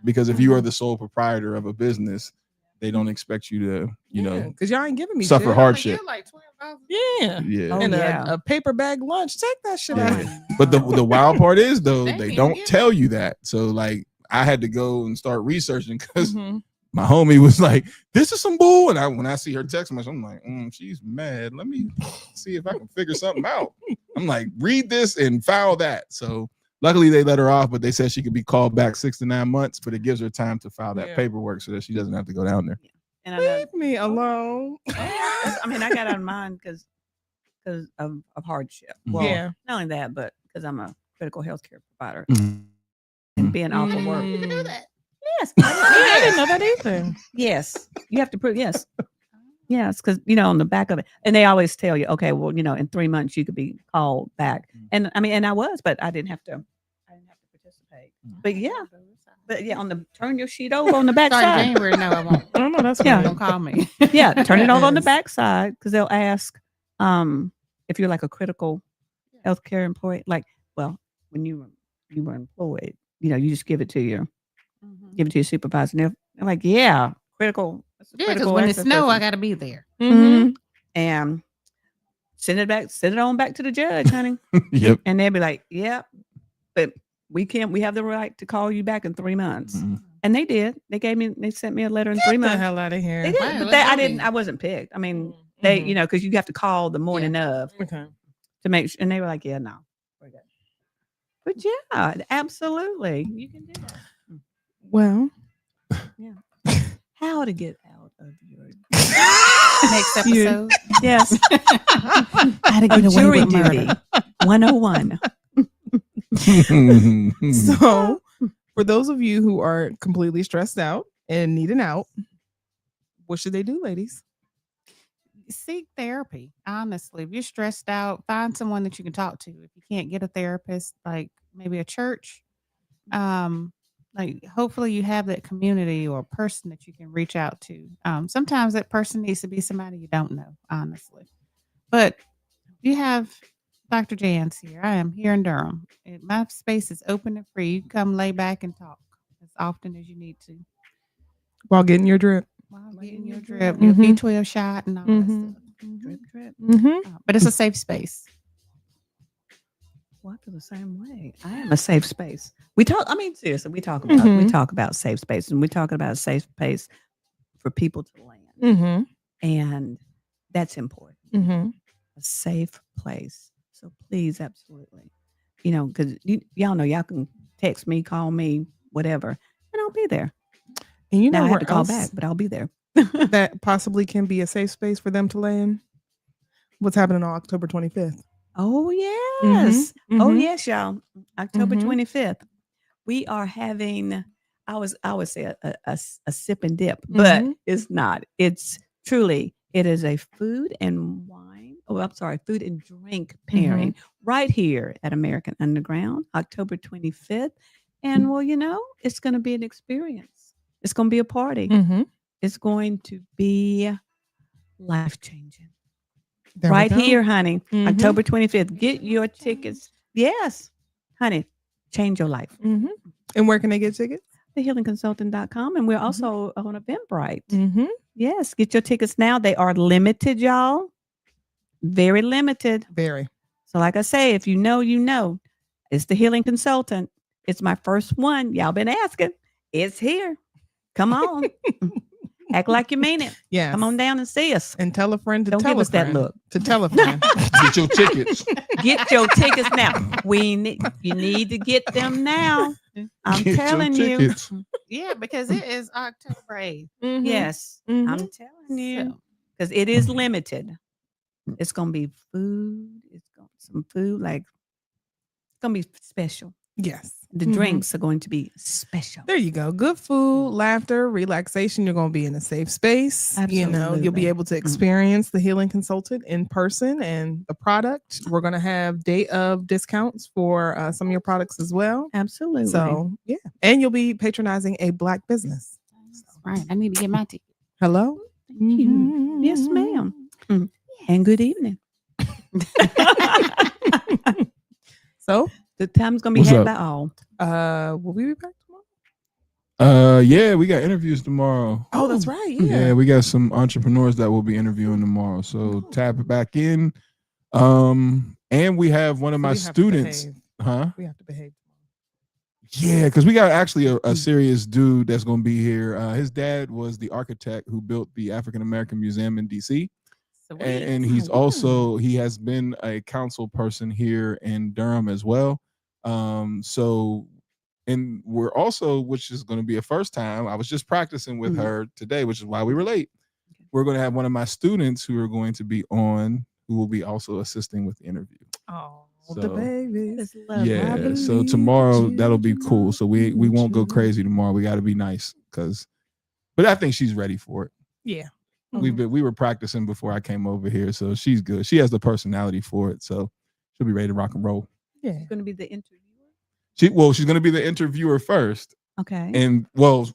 B: Because if you are the sole proprietor of a business, they don't expect you to, you know,
A: because y'all ain't giving me
B: suffer
A: shit.
B: hardship.
F: like $12.
A: Yeah.
B: Yeah.
G: Oh,
A: And
G: yeah.
A: a paper bag lunch. Take that shit out.
B: Yeah. But the wild part is though,
F: They
B: they
F: can't
B: don't
F: give
B: tell you that. So like I had to go and start researching because
A: Mhm.
B: my homie was like, "This is some bull," and when I see her text message, I'm like, "She's mad. Let me see if I can figure something out." I'm like, "Read this and file that." So luckily they let her off, but they said she could be called back 6 to 9 months, but it gives her time to file that
A: Yeah.
B: paperwork so that she doesn't have to go down there.
G: And I know,
A: Leave me alone.
G: I mean, I got out of mine because of hardship. Well,
A: Yeah.
G: not only that, but because I'm a critical healthcare provider
B: Mhm.
G: and being off of work.
A: Mm.
G: Yes.
A: Yeah, I didn't know that either.
G: Yes. You have to prove, yes. Yes, because on the back of it, and they always tell you, okay, well, in 3 months you could be called back, and I mean, and I was, but I didn't have to participate. But yeah, on the turn your sheet over on the back
F: Starting
G: side.
F: January, no, I won't.
A: Oh no, that's
G: Yeah.
A: fine.
F: Don't call me.
G: Yeah, turn it over on the
A: Yes.
G: back side because they'll ask if you're like a critical healthcare employee. Like, well, when you were employed, you just give it to your supervisor. And they're like, yeah, critical.
F: Yeah, because when it snow, I got to be there.
G: Mm-hmm. And send it on back to the judge, honey.
B: Yep.
G: And they'll be like, yep, but we have the right to call you back in 3 months.
B: Mhm.
G: And they did. They sent me a letter in 3
A: Get the
G: months.
A: hell out of here.
G: They did,
F: Wow,
G: but
F: what
G: I
F: do you
G: didn't.
F: mean?
G: I wasn't picked. I mean, they,
A: Mhm.
G: because you have to call the morning of
A: Okay.
G: to make sure. And they were like, yeah, no, we're good. But yeah, absolutely, you can do that.
A: Well,
G: How to get out of your
F: Next episode.
G: yes
F: How to
G: a
F: get away
G: jury
F: with
G: duty
F: murder.
G: 101.
A: so for those of you who are completely stressed out and need an out, what should they do, ladies?
F: Seek therapy. Honestly, if you're stressed out, find someone that you can talk to. If you can't get a therapist, like maybe a church, like hopefully you have that community or person that you can reach out to. Sometimes that person needs to be somebody you don't know, honestly. But you have Dr. Jans here. I am here in Durham. My space is open and free. You can come lay back and talk as often as you need to.
A: While getting your drip.
F: While getting your drip, your B12 shot and all that stuff.
G: Drip, drip.
F: But it's a safe space.
G: Well, I feel the same way. I am a safe space. Seriously, we talk about safe space, and we're talking about a safe space for people to land, and that's important. A safe place. So please, absolutely, because y'all know y'all can text me, call me, whatever, and I'll be there.
A: And you know
G: now I have
A: where
G: to call
A: else
G: back, but I'll be there.
A: that possibly can be a safe space for them to lay in? What's happening on October 25th?
G: Oh yes. Oh
A: mhm.
G: yes, y'all. October 25th. We are having I would say a sip and dip, but it's not. It's truly it is a food and wine. Oh, I'm sorry, food and drink pairing right here at American Underground, October 25th. And well, it's going to be an experience. It's going to be a party. It's going to be life-changing. Right here, honey. October 25th. Get your tickets. Yes, honey. Change your life.
A: And where can they get tickets?
G: thehealingconsultant.com. And we're also on Eventbrite. Yes, get your tickets now. They are limited, y'all. Very limited.
A: Very.
G: So like I say, if you know, it's the Healing Consultant. It's my first one. Y'all been asking. It's here. Come on. Act like you mean it.
A: Yeah.
G: Come on down and see us.
A: And tell a friend to
G: Don't
A: tell
G: give
A: a
G: us that
A: friend
G: look.
A: to tell a friend.
B: Get your tickets.
G: Get your tickets now. You need to get them now. I'm
B: Get your
G: telling you.
B: tickets.
F: Yeah, because it is October 8th.
G: Yes, I'm telling you. Because it is limited. It's going to be food. It's going to be some food. Like, it's going to be special.
A: Yes.
G: The drinks are going to be special.
A: There you go. Good food, laughter, relaxation. You're going to be in a safe space.
G: Absolutely.
A: You'll be able to experience the Healing Consultant in person and the product. We're going to have day of discounts for some of your products as well.
G: Absolutely.
A: So, yeah. And you'll be patronizing a Black business.
F: Right. I need to get my ticket.
A: Hello?
G: Thank you. Yes, ma'am. And good evening.
A: So,
G: the time's going to be
B: What's
G: had
B: up?
G: by all.
A: will we be back tomorrow?
B: Yeah, we got interviews tomorrow.
A: Oh, that's right.
B: Yeah, we got some entrepreneurs that we'll be interviewing tomorrow. So tap it back in. And we have one of my students. Huh?
A: We have to behave.
B: Yeah, because we got actually a serious dude that's going to be here. His dad was the architect who built the African American Museum in DC. And he's also, he has been a council person here in Durham as well. And we're also, which is going to be a first time, I was just practicing with her today, which is why we were late. We're going to have one of my students who are going to be on, who will be also assisting with the interview.
A: Oh,
B: So,
A: the babies.
B: yeah, so tomorrow that'll be cool. So we won't go crazy tomorrow. We got to be nice but I think she's ready for it.
A: Yeah.
B: We were practicing before I came over here, so she's good. She has the personality for it, so she'll be ready to rock and roll.
A: Yeah.
G: She's going to be the interviewer.
B: She's going to be the interviewer first.
G: Okay.
B: And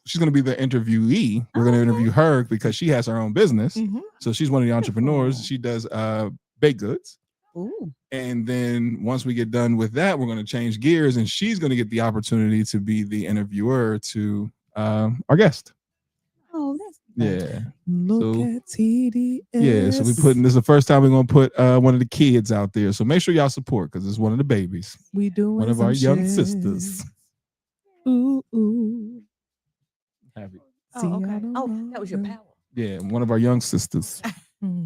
B: she's going to be the interviewee. We're going to interview her because she has her own business. So she's one of the entrepreneurs. She does baked goods.
G: Ooh.
B: And then once we get done with that, we're going to change gears, and she's going to get the opportunity to be the interviewer to our guest.
G: Oh, that's
B: Yeah.
A: Look at TDS.
B: Yeah. So this is the first time we're going to put one of the kids out there. So make sure y'all support because it's one of the babies.
A: We doing
B: one of our young
A: shit.
B: sisters.
A: Ooh, ooh.
B: Have it.
G: Oh, okay. Oh, that was your power.
B: Yeah, one of our young sisters.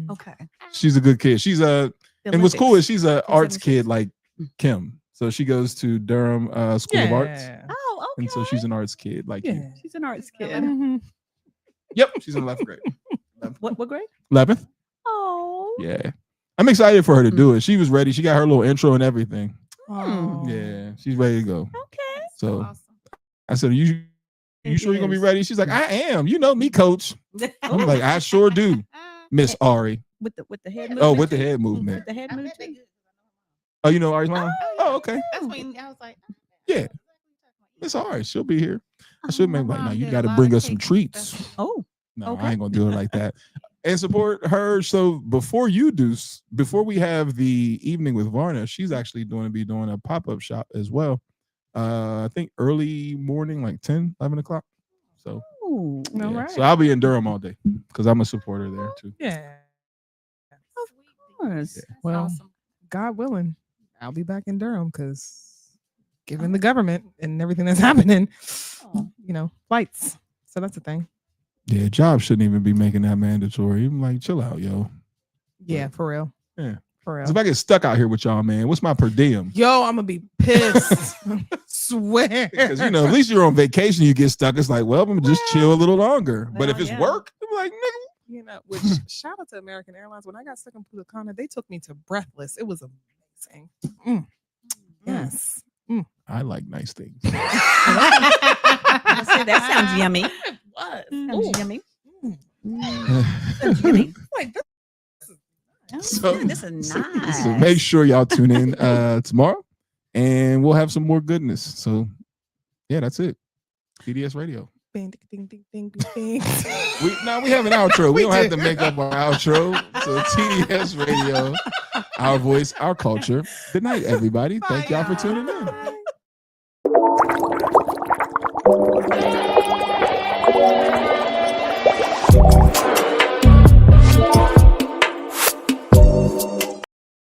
G: Okay.
B: She's a good kid. She's and what's cool is she's an arts kid like Kim. So she goes to Durham School of Arts.
G: Oh, okay.
B: And so she's an arts kid like you.
G: She's an arts kid.
B: Yep, she's in 11th grade.
G: What grade?
B: 11th.
G: Oh.
B: Yeah. I'm excited for her to do it. She was ready. She got her little intro and everything.
A: Oh.
B: Yeah, she's ready to go.
G: Okay.
B: So
F: Awesome.
B: I said, you sure you're going to be ready? She's like, I am. You know me, coach. I'm like, I sure do, Miss Ari.
G: With the head movement.
B: Oh, with the head movement.
G: With the head movement.
B: Oh, you know Ari's mom? Oh, okay.
F: That's when I was like,
B: Yeah. Miss Ari, she'll be here. I should make like, no, you
F: did
B: got to
F: a lot
B: bring
F: of
B: us some
F: cake.
B: treats.
G: Oh.
B: No,
G: Okay.
B: I ain't gonna do it like that. And support her. So before we have the evening with Varna, she's actually going to be doing a pop-up shop as well. I think early morning, like 10, 11 o'clock. So,
G: Ooh.
A: All
B: yeah.
A: right.
B: So I'll be in Durham all day because I'm a supporter there too.
A: Yeah.
G: Of course.
A: Well,
F: awesome.
A: God willing, I'll be back in Durham because given the government and everything that's happening, flights. So that's the thing.
B: Yeah, jobs shouldn't even be making that mandatory. I'm like, chill out, yo.
A: Yeah, for real.
B: Yeah.
A: For
B: 'Cause if
A: real.
B: I get stuck out here with y'all, man, what's my per diem?
A: Yo, I'm gonna be pissed. Swear.
B: Because at least you're on vacation, you get stuck. It's like, well, I'm gonna just chill a little longer. But if
G: Well,
B: it's
G: yeah.
B: work, I'm like, nigga.
A: Which shout out to American Airlines. When I got stuck in Punta Cana, they took me to Breathless. It was amazing. Yes.
B: I like nice things.
G: I say that sounds yummy.
A: It was.
G: Sounds yummy.
B: so
G: Sounds yummy.
A: Like this.
G: This is nice.
B: so make sure y'all tune in tomorrow and we'll have some more goodness. So yeah, that's it. TDS Radio.
A: Bing, ding, ding, ding, ding, ding.
B: We have an outro. We don't have to make up our outro. So TDS Radio, our voice, our culture. Good night, everybody. Thank y'all for tuning in.